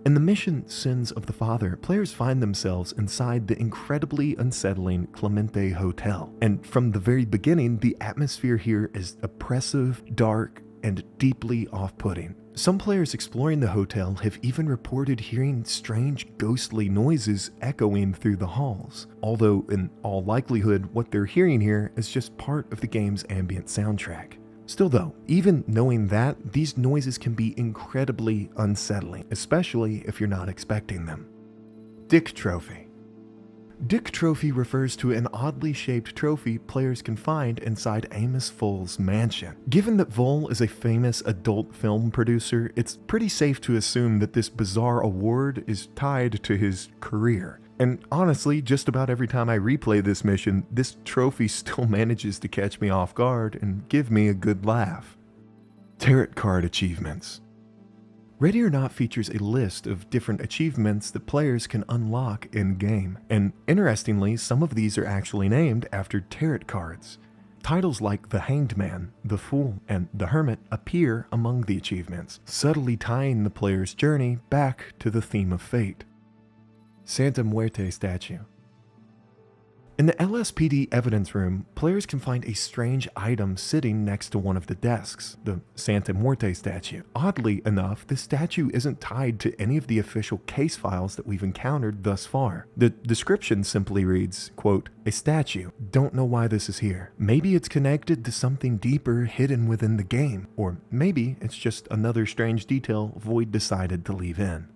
In the mission Sins of the Father, players find themselves inside the incredibly unsettling Clemente Hotel. And from the very beginning, the atmosphere here is oppressive, dark, and deeply off-putting. Some players exploring the hotel have even reported hearing strange ghostly noises echoing through the halls, although in all likelihood what they're hearing here is just part of the game's ambient soundtrack. Still though, even knowing that, these noises can be incredibly unsettling, especially if you're not expecting them. Dick Trophy. Dick Trophy refers to an oddly shaped trophy players can find inside Amos Vol's mansion. Given that Vol is a famous adult film producer, it's pretty safe to assume that this bizarre award is tied to his career. And honestly, just about every time I replay this mission, this trophy still manages to catch me off guard and give me a good laugh. Tarot card achievements. Ready or Not features a list of different achievements that players can unlock in-game, and interestingly, some of these are actually named after tarot cards. Titles like the Hanged Man, the Fool, and the Hermit appear among the achievements, subtly tying the player's journey back to the theme of fate. Santa Muerte statue. In the LSPD evidence room, players can find a strange item sitting next to one of the desks, the Santa Muerte statue. Oddly enough, this statue isn't tied to any of the official case files that we've encountered thus far. The description simply reads, quote, "A statue. Don't know why this is here. Maybe it's connected to something deeper hidden within the game, or maybe it's just another strange detail Void decided to leave in."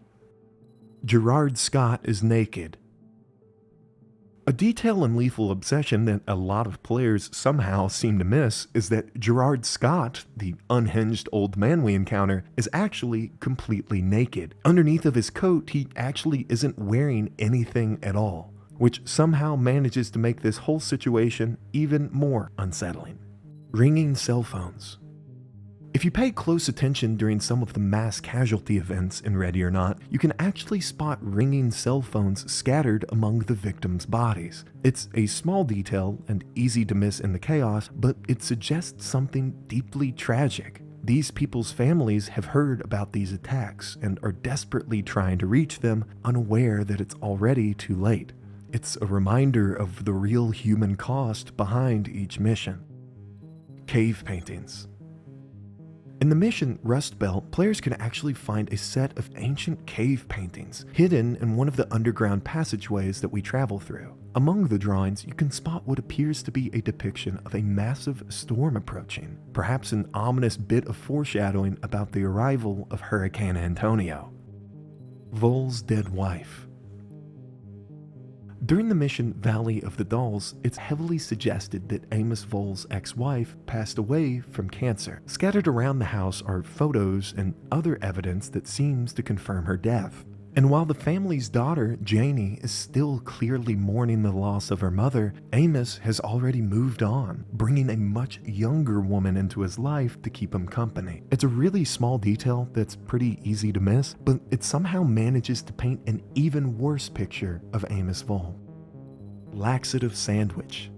Gerard Scott is naked. A detail in Lethal Obsession that a lot of players somehow seem to miss is that Gerard Scott, the unhinged old man we encounter, is actually completely naked. Underneath of his coat, he actually isn't wearing anything at all, which somehow manages to make this whole situation even more unsettling. Ringing cell phones. If you pay close attention during some of the mass casualty events in Ready or Not, you can actually spot ringing cell phones scattered among the victims' bodies. It's a small detail and easy to miss in the chaos, but it suggests something deeply tragic. These people's families have heard about these attacks and are desperately trying to reach them, unaware that it's already too late. It's a reminder of the real human cost behind each mission. Cave paintings. In the mission Rust Belt, players can actually find a set of ancient cave paintings hidden in one of the underground passageways that we travel through. Among the drawings, you can spot what appears to be a depiction of a massive storm approaching, perhaps an ominous bit of foreshadowing about the arrival of Hurricane Antonio. Vol's dead wife. During the mission Valley of the Dolls, it's heavily suggested that Amos Vol's ex-wife passed away from cancer. Scattered around the house are photos and other evidence that seems to confirm her death. And while the family's daughter, Janie, is still clearly mourning the loss of her mother, Amos has already moved on, bringing a much younger woman into his life to keep him company. It's a really small detail that's pretty easy to miss, but it somehow manages to paint an even worse picture of Amos Vol. Laxative sandwich.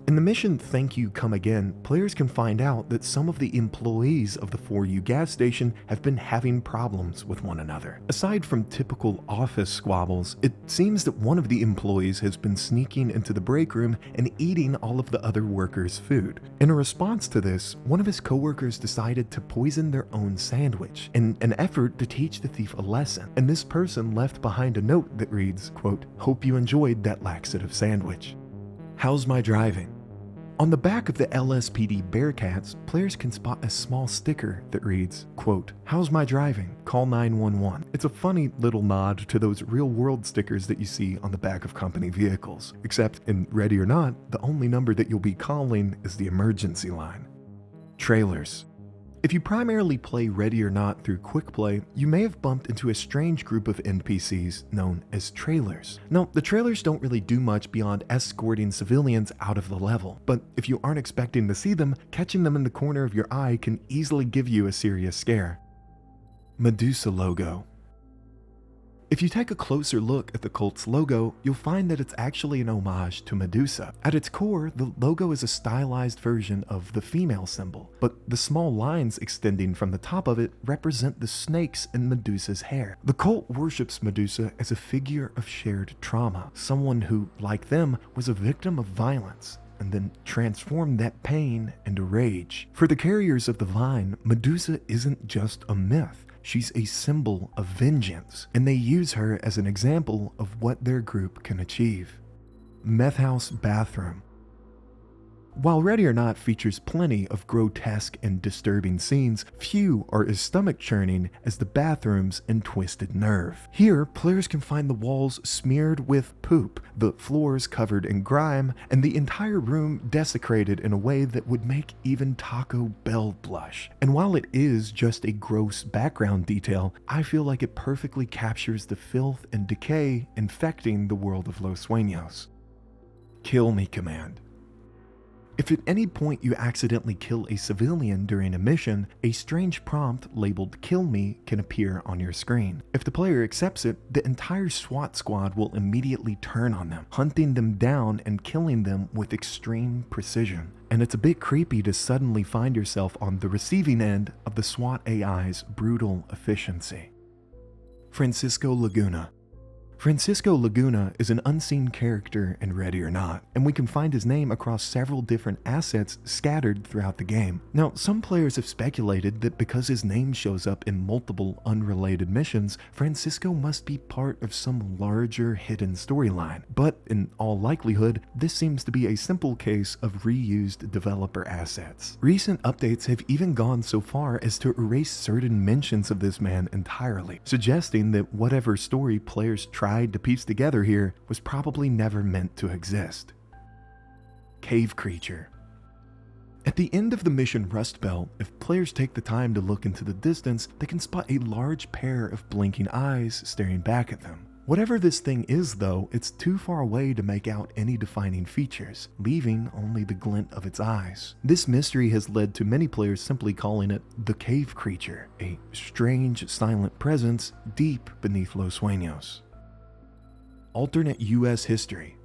In the mission Thank You Come Again, players can find out that some of the employees of the 4U gas station have been having problems with one another. Aside from typical office squabbles, it seems that one of the employees has been sneaking into the break room and eating all of the other workers' food. In a response to this, one of his coworkers decided to poison their own sandwich in an effort to teach the thief a lesson, and this person left behind a note that reads, quote, "Hope you enjoyed that laxative sandwich. How's my driving?" On the back of the LSPD Bearcats, players can spot a small sticker that reads, quote, "How's my driving? Call 911. It's a funny little nod to those real-world stickers that you see on the back of company vehicles. Except in Ready or Not, the only number that you'll be calling is the emergency line. Trailers. If you primarily play Ready or Not through Quick Play, you may have bumped into a strange group of NPCs known as trailers. Now, the trailers don't really do much beyond escorting civilians out of the level, but if you aren't expecting to see them, catching them in the corner of your eye can easily give you a serious scare. Medusa logo. If you take a closer look at the cult's logo, you'll find that it's actually an homage to Medusa. At its core, the logo is a stylized version of the female symbol, but the small lines extending from the top of it represent the snakes in Medusa's hair. The cult worships Medusa as a figure of shared trauma, someone who, like them, was a victim of violence and then transformed that pain into rage. For the carriers of the vine, Medusa isn't just a myth. She's a symbol of vengeance, and they use her as an example of what their group can achieve. Meth House Bathroom. While Ready or Not features plenty of grotesque and disturbing scenes, few are as stomach-churning as the bathrooms in Twisted Nerve. Here, players can find the walls smeared with poop, the floors covered in grime, and the entire room desecrated in a way that would make even Taco Bell blush. And while it is just a gross background detail, I feel like it perfectly captures the filth and decay infecting the world of Los Sueños. Kill Me command. If at any point you accidentally kill a civilian during a mission, a strange prompt labeled "Kill Me" can appear on your screen. If the player accepts it, the entire SWAT squad will immediately turn on them, hunting them down and killing them with extreme precision. And it's a bit creepy to suddenly find yourself on the receiving end of the SWAT AI's brutal efficiency. Francisco Laguna. Francisco Laguna is an unseen character in Ready or Not, and we can find his name across several different assets scattered throughout the game. Now, some players have speculated that because his name shows up in multiple unrelated missions, Francisco must be part of some larger hidden storyline. But in all likelihood, this seems to be a simple case of reused developer assets. Recent updates have even gone so far as to erase certain mentions of this man entirely, suggesting that whatever story players tried to piece together here was probably never meant to exist. Cave creature. At the end of the mission Rust Belt, if players take the time to look into the distance, they can spot a large pair of blinking eyes staring back at them. Whatever this thing is though, it's too far away to make out any defining features, leaving only the glint of its eyes. This mystery has led to many players simply calling it the cave creature, a strange silent presence deep beneath Los Sueños. Alternate US history.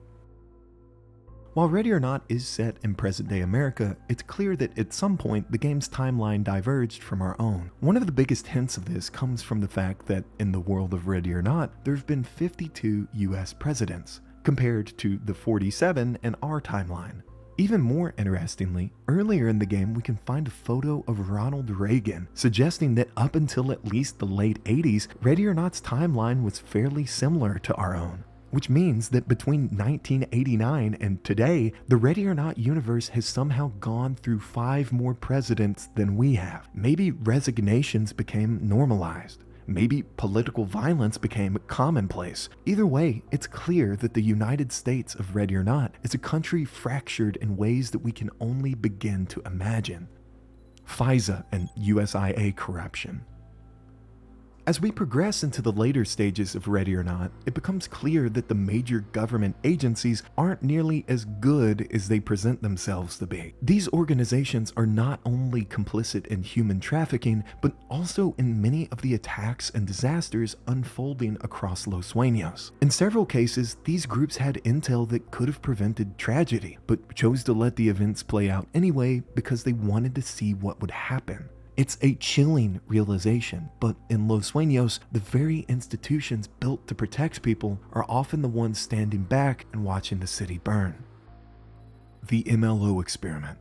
While Ready or Not is set in present-day America, it's clear that at some point the game's timeline diverged from our own. One of the biggest hints of this comes from the fact that in the world of Ready or Not, there have been 52 US presidents, compared to the 47 in our timeline. Even more interestingly, earlier in the game we can find a photo of Ronald Reagan, suggesting that up until at least the late 80s, Ready or Not's timeline was fairly similar to our own. Which means that between 1989 and today, the Ready or Not universe has somehow gone through 5 more presidents than we have. Maybe resignations became normalized. Maybe political violence became commonplace. Either way, it's clear that the United States of Ready or Not is a country fractured in ways that we can only begin to imagine. FISA and USIA corruption. As we progress into the later stages of Ready or Not, it becomes clear that the major government agencies aren't nearly as good as they present themselves to be. These organizations are not only complicit in human trafficking, but also in many of the attacks and disasters unfolding across Los Sueños. In several cases, these groups had intel that could have prevented tragedy, but chose to let the events play out anyway because they wanted to see what would happen. It's a chilling realization, but in Los Sueños, the very institutions built to protect people are often the ones standing back and watching the city burn. The MLO experiment.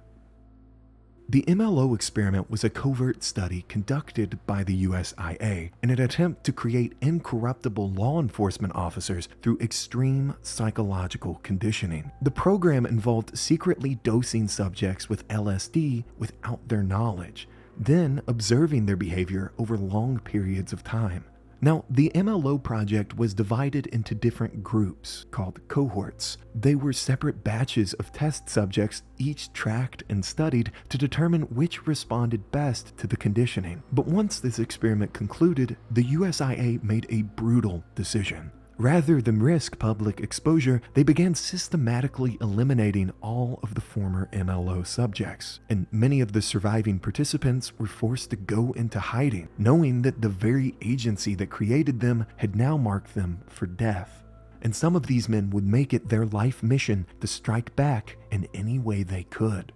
The MLO experiment was a covert study conducted by the USIA in an attempt to create incorruptible law enforcement officers through extreme psychological conditioning. The program involved secretly dosing subjects with LSD without their knowledge, then observing their behavior over long periods of time. Now, the MLO project was divided into different groups called cohorts. They were separate batches of test subjects, each tracked and studied to determine which responded best to the conditioning. But once this experiment concluded, the USIA made a brutal decision. Rather than risk public exposure, they began systematically eliminating all of the former MLO subjects, and many of the surviving participants were forced to go into hiding, knowing that the very agency that created them had now marked them for death. And some of these men would make it their life mission to strike back in any way they could.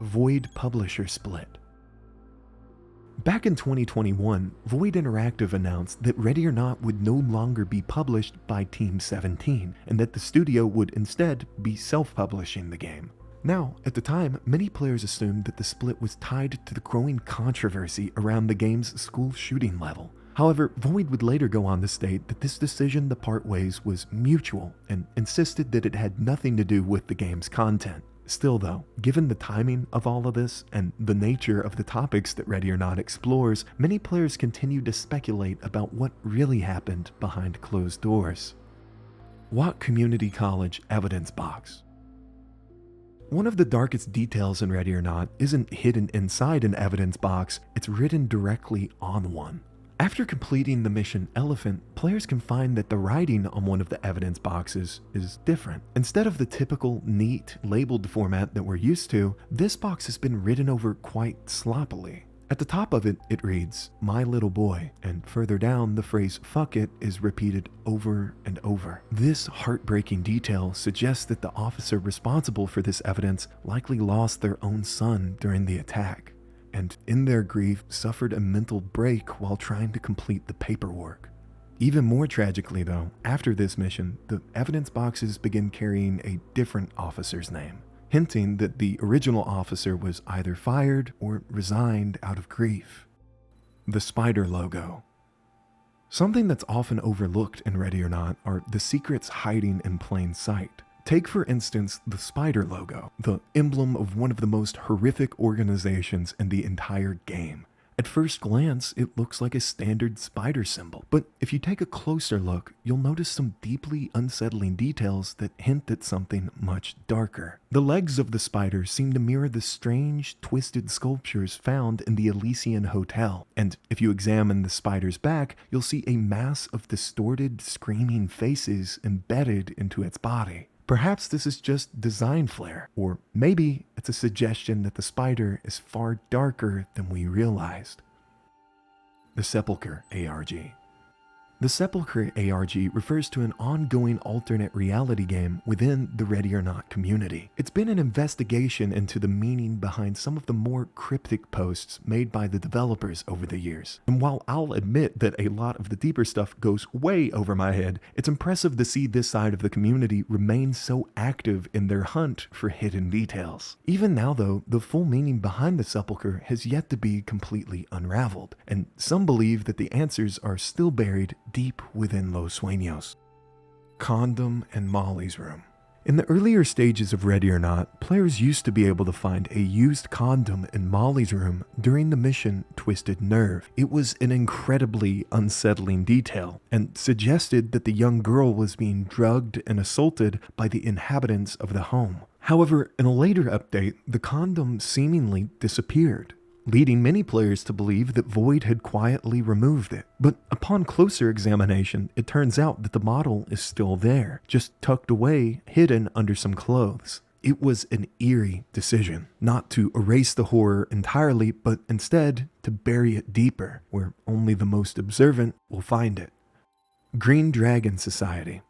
Void publisher split. Back in 2021, Void Interactive announced that Ready or Not would no longer be published by Team 17, and that the studio would instead be self-publishing the game. Now, at the time, many players assumed that the split was tied to the growing controversy around the game's school shooting level. However, Void would later go on to state that this decision to part ways was mutual, and insisted that it had nothing to do with the game's content. Still though, given the timing of all of this and the nature of the topics that Ready or Not explores, many players continue to speculate about what really happened behind closed doors. Watt Community College Evidence Box. One of the darkest details in Ready or Not isn't hidden inside an evidence box, it's written directly on one. After completing the mission Elephant, players can find that the writing on one of the evidence boxes is different. Instead of the typical neat, labeled format that we're used to, this box has been written over quite sloppily. At the top of it, it reads, "My little boy," and further down, the phrase "fuck it" is repeated over and over. This heartbreaking detail suggests that the officer responsible for this evidence likely lost their own son during the attack, and in their grief suffered a mental break while trying to complete the paperwork. Even more tragically though, after this mission, the evidence boxes begin carrying a different officer's name, hinting that the original officer was either fired or resigned out of grief. The spider logo. Something that's often overlooked in Ready or Not are the secrets hiding in plain sight. Take for instance the spider logo, the emblem of one of the most horrific organizations in the entire game. At first glance, it looks like a standard spider symbol, but if you take a closer look, you'll notice some deeply unsettling details that hint at something much darker. The legs of the spider seem to mirror the strange, twisted sculptures found in the Elysian Hotel, and if you examine the spider's back, you'll see a mass of distorted, screaming faces embedded into its body. Perhaps this is just design flair, or maybe it's a suggestion that the spider is far darker than we realized. The Sepulchre ARG. The Sepulchre ARG refers to an ongoing alternate reality game within the Ready or Not community. It's been an investigation into the meaning behind some of the more cryptic posts made by the developers over the years. And while I'll admit that a lot of the deeper stuff goes way over my head, it's impressive to see this side of the community remain so active in their hunt for hidden details. Even now though, the full meaning behind the Sepulchre has yet to be completely unraveled, and some believe that the answers are still buried deep within Los Sueños. Condom and Molly's room. In the earlier stages of Ready or Not, players used to be able to find a used condom in Molly's room during the mission Twisted Nerve. It was an incredibly unsettling detail, and suggested that the young girl was being drugged and assaulted by the inhabitants of the home. However, in a later update, the condom seemingly disappeared, leading many players to believe that Void had quietly removed it. But upon closer examination, it turns out that the model is still there, just tucked away, hidden under some clothes. It was an eerie decision, not to erase the horror entirely, but instead to bury it deeper, where only the most observant will find it. Green Dragon Society.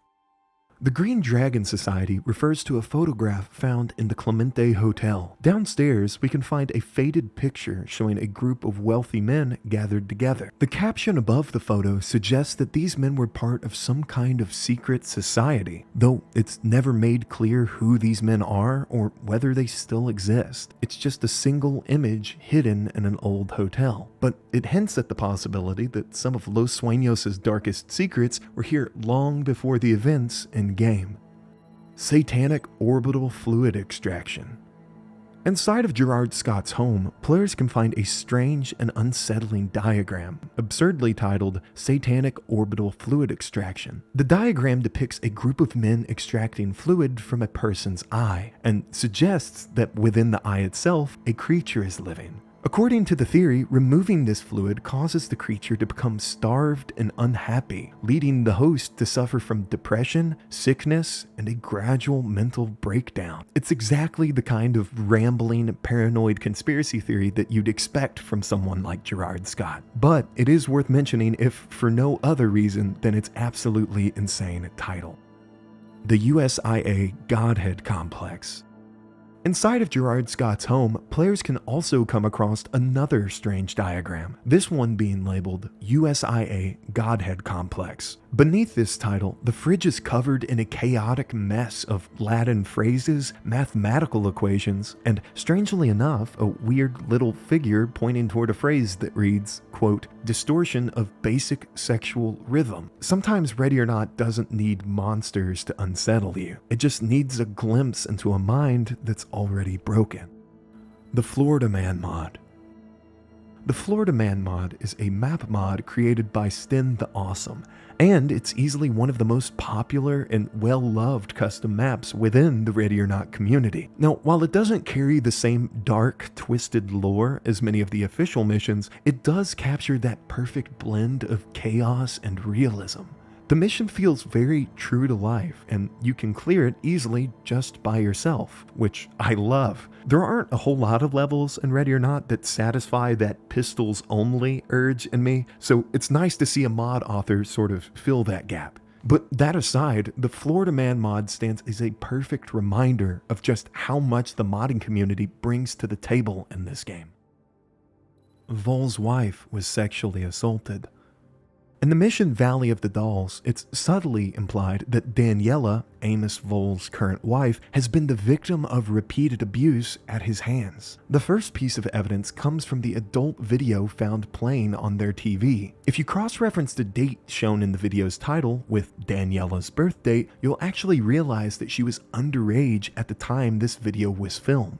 The Green Dragon Society refers to a photograph found in the Clemente Hotel. Downstairs, we can find a faded picture showing a group of wealthy men gathered together. The caption above the photo suggests that these men were part of some kind of secret society, though it's never made clear who these men are or whether they still exist. It's just a single image hidden in an old hotel. But it hints at the possibility that some of Los Sueños' darkest secrets were here long before the events in game. Satanic orbital fluid extraction. Inside of Gerard Scott's home, players can find a strange and unsettling diagram, absurdly titled Satanic Orbital Fluid Extraction. The diagram depicts a group of men extracting fluid from a person's eye, and suggests that within the eye itself, a creature is living. According to the theory, removing this fluid causes the creature to become starved and unhappy, leading the host to suffer from depression, sickness, and a gradual mental breakdown. It's exactly the kind of rambling, paranoid conspiracy theory that you'd expect from someone like Gerard Scott. But it is worth mentioning if for no other reason than its absolutely insane title. The USIA Godhead Complex. Inside of Gerard Scott's home, players can also come across another strange diagram, this one being labeled USIA Godhead Complex. Beneath this title, the fridge is covered in a chaotic mess of Latin phrases, mathematical equations, and strangely enough, a weird little figure pointing toward a phrase that reads, quote, distortion of basic sexual rhythm. Sometimes Ready or Not doesn't need monsters to unsettle you. It just needs a glimpse into a mind that's already broken. The Florida Man mod. The Florida Man mod is a map mod created by Stin the Awesome, and it's easily one of the most popular and well-loved custom maps within the Ready or Not community. Now, while it doesn't carry the same dark, twisted lore as many of the official missions, it does capture that perfect blend of chaos and realism. The mission feels very true to life, and you can clear it easily just by yourself, which I love. There aren't a whole lot of levels in Ready or Not that satisfy that pistols only urge in me, so it's nice to see a mod author sort of fill that gap. But that aside, the Florida Man mod stands as a perfect reminder of just how much the modding community brings to the table in this game. Vol's wife was sexually assaulted. In the mission Valley of the Dolls, it's subtly implied that Daniela, Amos Vol's current wife, has been the victim of repeated abuse at his hands. The first piece of evidence comes from the adult video found playing on their TV. If you cross-reference the date shown in the video's title with Daniela's birth date, you'll actually realize that she was underage at the time this video was filmed.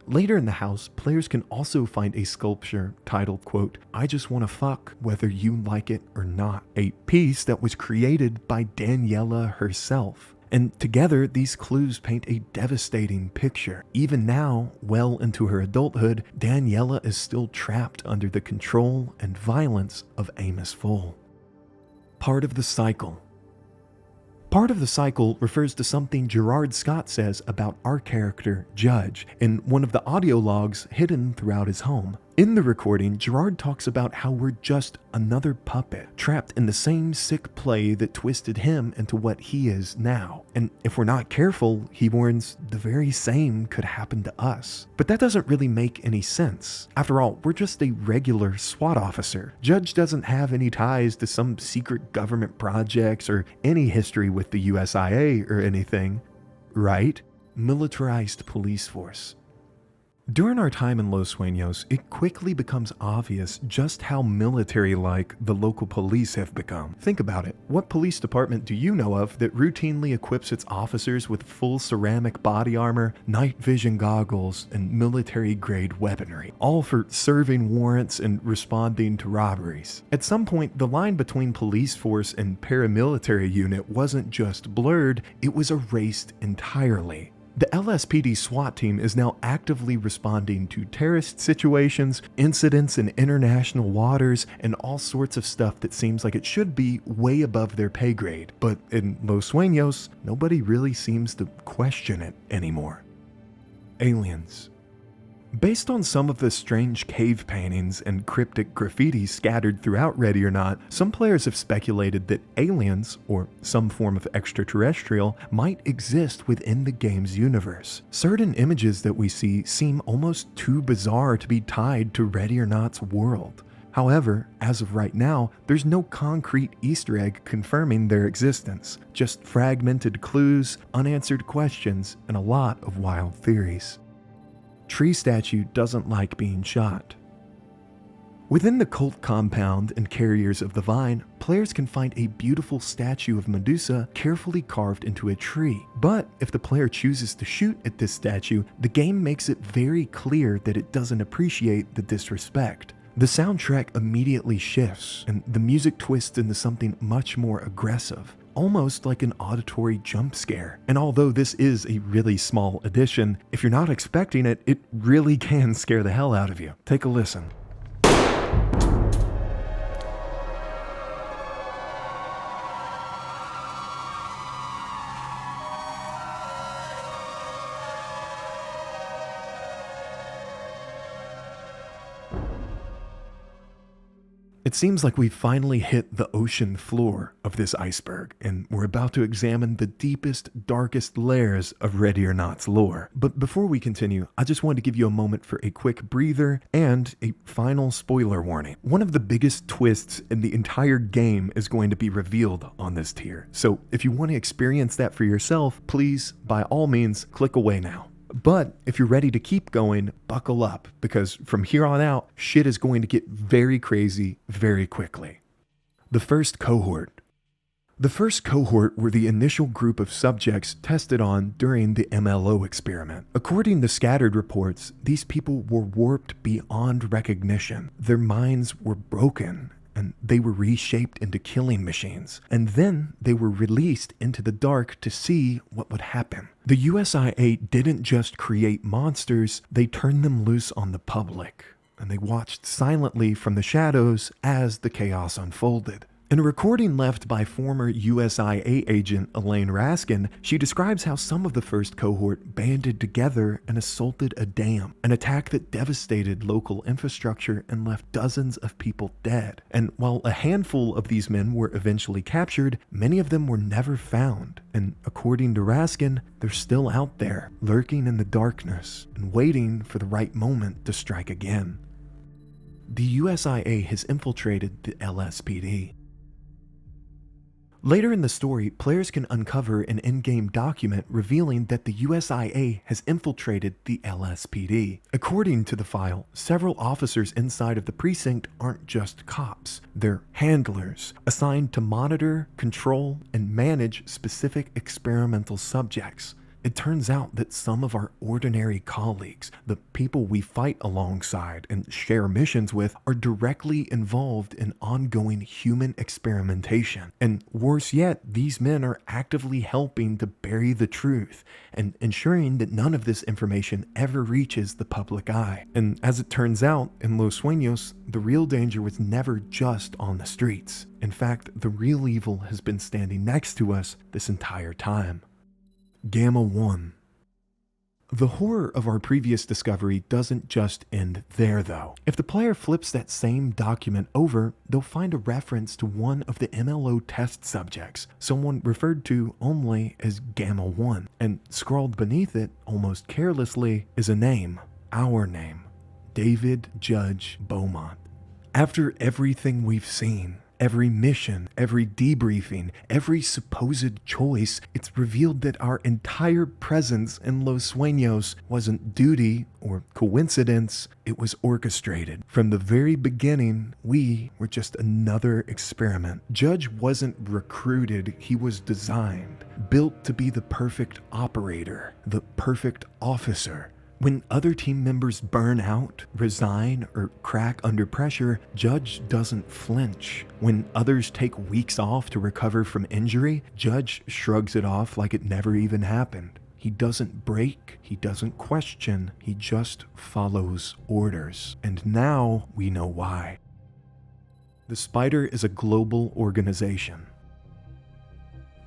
Later in the house, players can also find a sculpture titled, quote, I just want to fuck whether you like it or not, a piece that was created by Daniela herself. And together, these clues paint a devastating picture. Even now, well into her adulthood, Daniela is still trapped under the control and violence of Amos Vol. Part of the cycle. Part of the cycle refers to something Gerard Scott says about our character, Judge, in one of the audio logs hidden throughout his home. In the recording, Gerard talks about how we're just another puppet, trapped in the same sick play that twisted him into what he is now. And if we're not careful, he warns, the very same could happen to us. But that doesn't really make any sense. After all, we're just a regular SWAT officer. Judge doesn't have any ties to some secret government projects or any history with the USIA or anything. Right? Militarized police force. During our time in Los Sueños, it quickly becomes obvious just how military-like the local police have become. Think about it. What police department do you know of that routinely equips its officers with full ceramic body armor, night vision goggles, and military-grade weaponry, all for serving warrants and responding to robberies? At some point, the line between police force and paramilitary unit wasn't just blurred, it was erased entirely. The LSPD SWAT team is now actively responding to terrorist situations, incidents in international waters, and all sorts of stuff that seems like it should be way above their pay grade. But in Los Sueños, nobody really seems to question it anymore. Aliens. Based on some of the strange cave paintings and cryptic graffiti scattered throughout Ready or Not, some players have speculated that aliens, or some form of extraterrestrial, might exist within the game's universe. Certain images that we see seem almost too bizarre to be tied to Ready or Not's world. However, as of right now, there's no concrete Easter egg confirming their existence, just fragmented clues, unanswered questions, and a lot of wild theories. Tree statue doesn't like being shot. Within the cult compound and Carriers of the Vine, players can find a beautiful statue of Medusa carefully carved into a tree. But if the player chooses to shoot at this statue, the game makes it very clear that it doesn't appreciate the disrespect. The soundtrack immediately shifts, and the music twists into something much more aggressive, almost like an auditory jump scare. And although this is a really small addition, if you're not expecting it, it really can scare the hell out of you. Take a listen. It seems like we've finally hit the ocean floor of this iceberg, and we're about to examine the deepest, darkest layers of Ready or Not's lore. But before we continue, I just wanted to give you a moment for a quick breather and a final spoiler warning. One of the biggest twists in the entire game is going to be revealed on this tier, so if you want to experience that for yourself, please, by all means, click away now. But if you're ready to keep going, buckle up, because from here on out, shit is going to get very crazy very quickly. The first cohort. The first cohort were the initial group of subjects tested on during the MLO experiment. According to scattered reports, these people were warped beyond recognition. Their minds were broken, and they were reshaped into killing machines, and then they were released into the dark to see what would happen. The USIA didn't just create monsters, they turned them loose on the public, and they watched silently from the shadows as the chaos unfolded. In a recording left by former USIA agent Elaine Raskin, she describes how some of the first cohort banded together and assaulted a dam, an attack that devastated local infrastructure and left dozens of people dead. And while a handful of these men were eventually captured, many of them were never found. And according to Raskin, they're still out there, lurking in the darkness and waiting for the right moment to strike again. The USIA has infiltrated the LSPD. Later in the story, players can uncover an in-game document revealing that the USIA has infiltrated the LSPD. According to the file, several officers inside of the precinct aren't just cops. They're handlers, assigned to monitor, control, and manage specific experimental subjects. It turns out that some of our ordinary colleagues, the people we fight alongside and share missions with, are directly involved in ongoing human experimentation. And worse yet, these men are actively helping to bury the truth and ensuring that none of this information ever reaches the public eye. And as it turns out, in Los Sueños, the real danger was never just on the streets. In fact, the real evil has been standing next to us this entire time. Gamma 1. The horror of our previous discovery doesn't just end there, though. If the player flips that same document over, they'll find a reference to one of the MLO test subjects, someone referred to only as Gamma 1, and scrawled beneath it, almost carelessly, is a name, our name, David Judge Beaumont. After everything we've seen, every mission, every debriefing, every supposed choice, it's revealed that our entire presence in Los Sueños wasn't duty or coincidence, it was orchestrated. From the very beginning, we were just another experiment. Judge wasn't recruited, he was designed, built to be the perfect operator, the perfect officer. When other team members burn out, resign, or crack under pressure, Judge doesn't flinch. When others take weeks off to recover from injury, Judge shrugs it off like it never even happened. He doesn't break, he doesn't question, he just follows orders. And now we know why. The Spider is a global organization.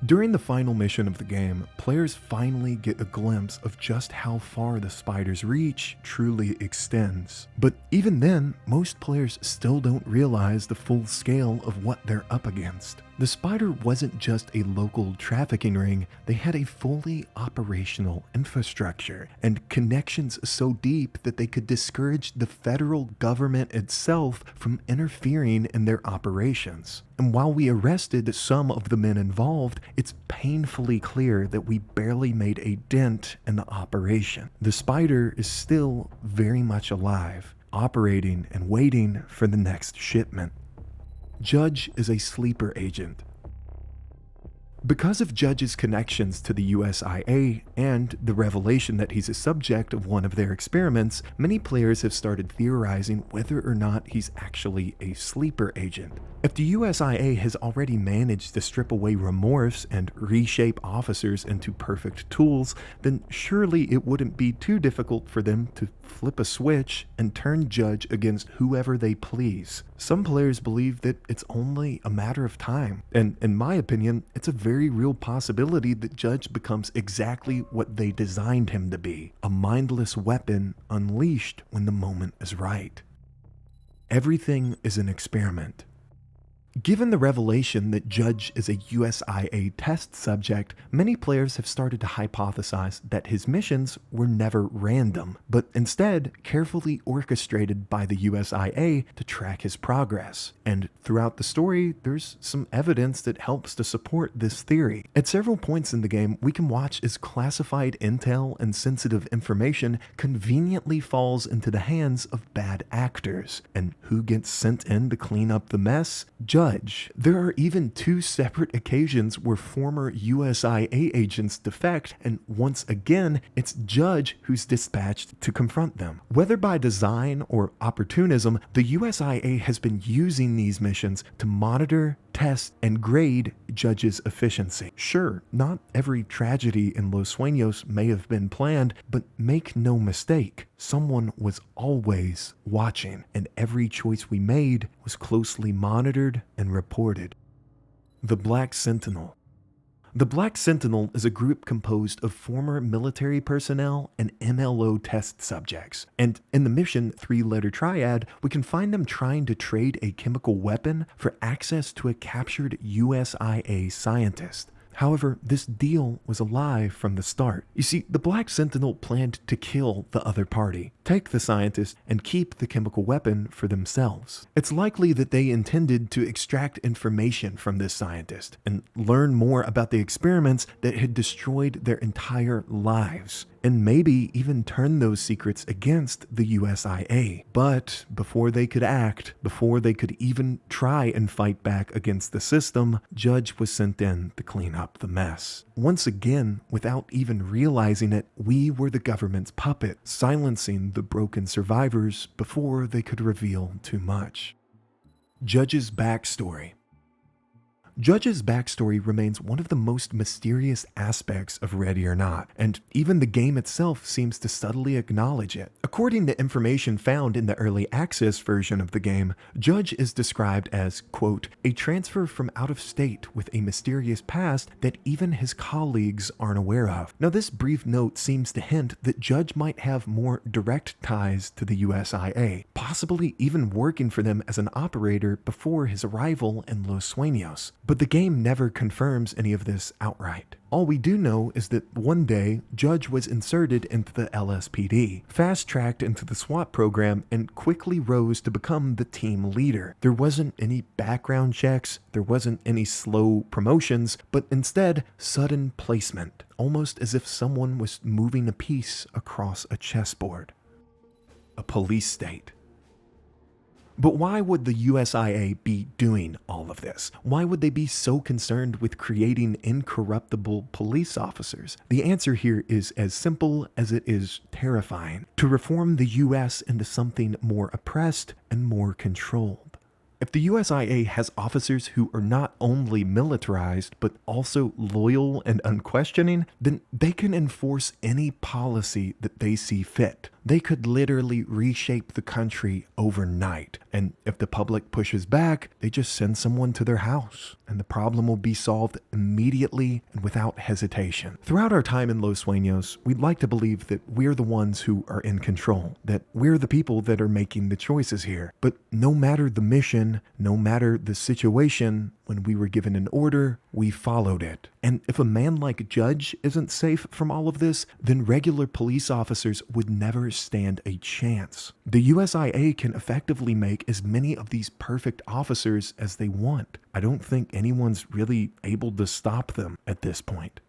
During the final mission of the game, players finally get a glimpse of just how far the Spider's reach truly extends. But even then, most players still don't realize the full scale of what they're up against. The Spider wasn't just a local trafficking ring, they had a fully operational infrastructure and connections so deep that they could discourage the federal government itself from interfering in their operations. And while we arrested some of the men involved, it's painfully clear that we barely made a dent in the operation. The Spider is still very much alive, operating and waiting for the next shipment. Judge is a sleeper agent. Because of Judge's connections to the USIA and the revelation that he's a subject of one of their experiments, many players have started theorizing whether or not he's actually a sleeper agent. If the USIA has already managed to strip away remorse and reshape officers into perfect tools, then surely it wouldn't be too difficult for them to flip a switch and turn Judge against whoever they please. Some players believe that it's only a matter of time, and in my opinion, it's a very real possibility that Judge becomes exactly what they designed him to be, a mindless weapon unleashed when the moment is right. Everything is an experiment. Given the revelation that Judge is a USIA test subject, many players have started to hypothesize that his missions were never random, but instead carefully orchestrated by the USIA to track his progress. And throughout the story, there's some evidence that helps to support this theory. At several points in the game, we can watch as classified intel and sensitive information conveniently falls into the hands of bad actors. And who gets sent in to clean up the mess? Judge. There are even two separate occasions where former USIA agents defect, and once again, it's Judge who's dispatched to confront them. Whether by design or opportunism, the USIA has been using these missions to monitor, test, and grade Judge's efficiency. Sure, not every tragedy in Los Sueños may have been planned, but make no mistake, someone was always watching, and every choice we made was closely monitored and reported. The Black Sentinel. The Black Sentinel is a group composed of former military personnel and MLO test subjects. And in the mission three-letter triad, we can find them trying to trade a chemical weapon for access to a captured USIA scientist. However, this deal was a lie from the start. You see, the Black Sentinel planned to kill the other party, take the scientist, and keep the chemical weapon for themselves. It's likely that they intended to extract information from this scientist and learn more about the experiments that had destroyed their entire lives, and maybe even turn those secrets against the USIA. But before they could act, before they could even try and fight back against the system, Judge was sent in to clean up the mess. Once again, without even realizing it, we were the government's puppet, silencing the broken survivors before they could reveal too much. Judge's backstory. Judge's backstory remains one of the most mysterious aspects of Ready or Not, and even the game itself seems to subtly acknowledge it. According to information found in the early access version of the game, Judge is described as, quote, a transfer from out of state with a mysterious past that even his colleagues aren't aware of. Now, this brief note seems to hint that Judge might have more direct ties to the USIA, possibly even working for them as an operator before his arrival in Los Sueños. But the game never confirms any of this outright. All we do know is that one day, Judge was inserted into the LSPD, fast-tracked into the SWAT program, and quickly rose to become the team leader. There wasn't any background checks, there wasn't any slow promotions, but instead, sudden placement, almost as if someone was moving a piece across a chessboard. A police state. But why would the USIA be doing all of this? Why would they be so concerned with creating incorruptible police officers? The answer here is as simple as it is terrifying: to reform the US into something more oppressed and more controlled. If the USIA has officers who are not only militarized, but also loyal and unquestioning, then they can enforce any policy that they see fit. They could literally reshape the country overnight. And if the public pushes back, they just send someone to their house, and the problem will be solved immediately and without hesitation. Throughout our time in Los Sueños, we'd like to believe that we're the ones who are in control, that we're the people that are making the choices here. But no matter the mission, no matter the situation, when we were given an order, we followed it. And if a man like Judge isn't safe from all of this, then regular police officers would never stand a chance. The USIA can effectively make as many of these perfect officers as they want. I don't think anyone's really able to stop them at this point.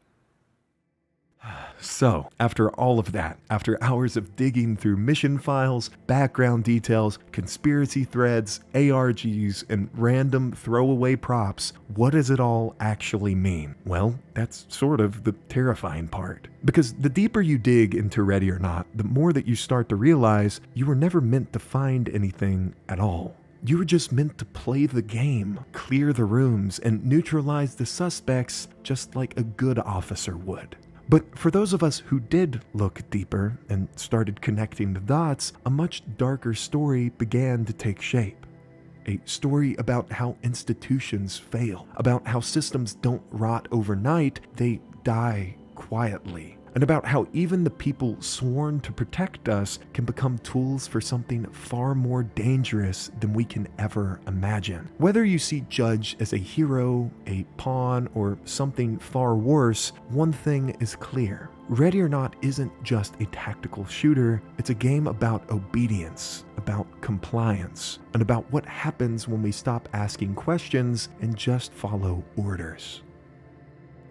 So, after all of that, after hours of digging through mission files, background details, conspiracy threads, ARGs, and random throwaway props, what does it all actually mean? Well, that's sort of the terrifying part. Because the deeper you dig into Ready or Not, the more that you start to realize you were never meant to find anything at all. You were just meant to play the game, clear the rooms, and neutralize the suspects just like a good officer would. But for those of us who did look deeper and started connecting the dots, a much darker story began to take shape. A story about how institutions fail, about how systems don't rot overnight, they die quietly. And about how even the people sworn to protect us can become tools for something far more dangerous than we can ever imagine. Whether you see Judge as a hero, a pawn, or something far worse, one thing is clear. Ready or Not isn't just a tactical shooter, it's a game about obedience, about compliance, and about what happens when we stop asking questions and just follow orders.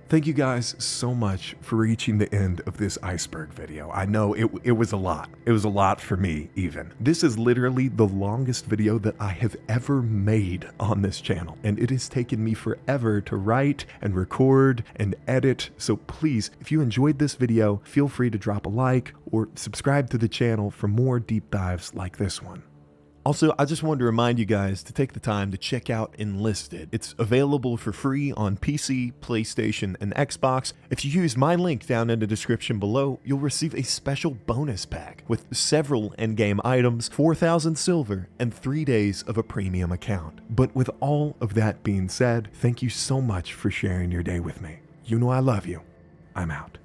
Thank you guys so much for reaching the end of this Iceberg video. I know it was a lot. It was a lot for me even. This is literally the longest video that I have ever made on this channel, and it has taken me forever to write and record and edit. So please, if you enjoyed this video, feel free to drop a like or subscribe to the channel for more deep dives like this one. Also, I just wanted to remind you guys to take the time to check out Enlisted. It's available for free on PC, PlayStation, and Xbox. If you use my link down in the description below, you'll receive a special bonus pack with several endgame items, 4,000 silver, and 3 days of a premium account. But with all of that being said, thank you so much for sharing your day with me. You know I love you. I'm out.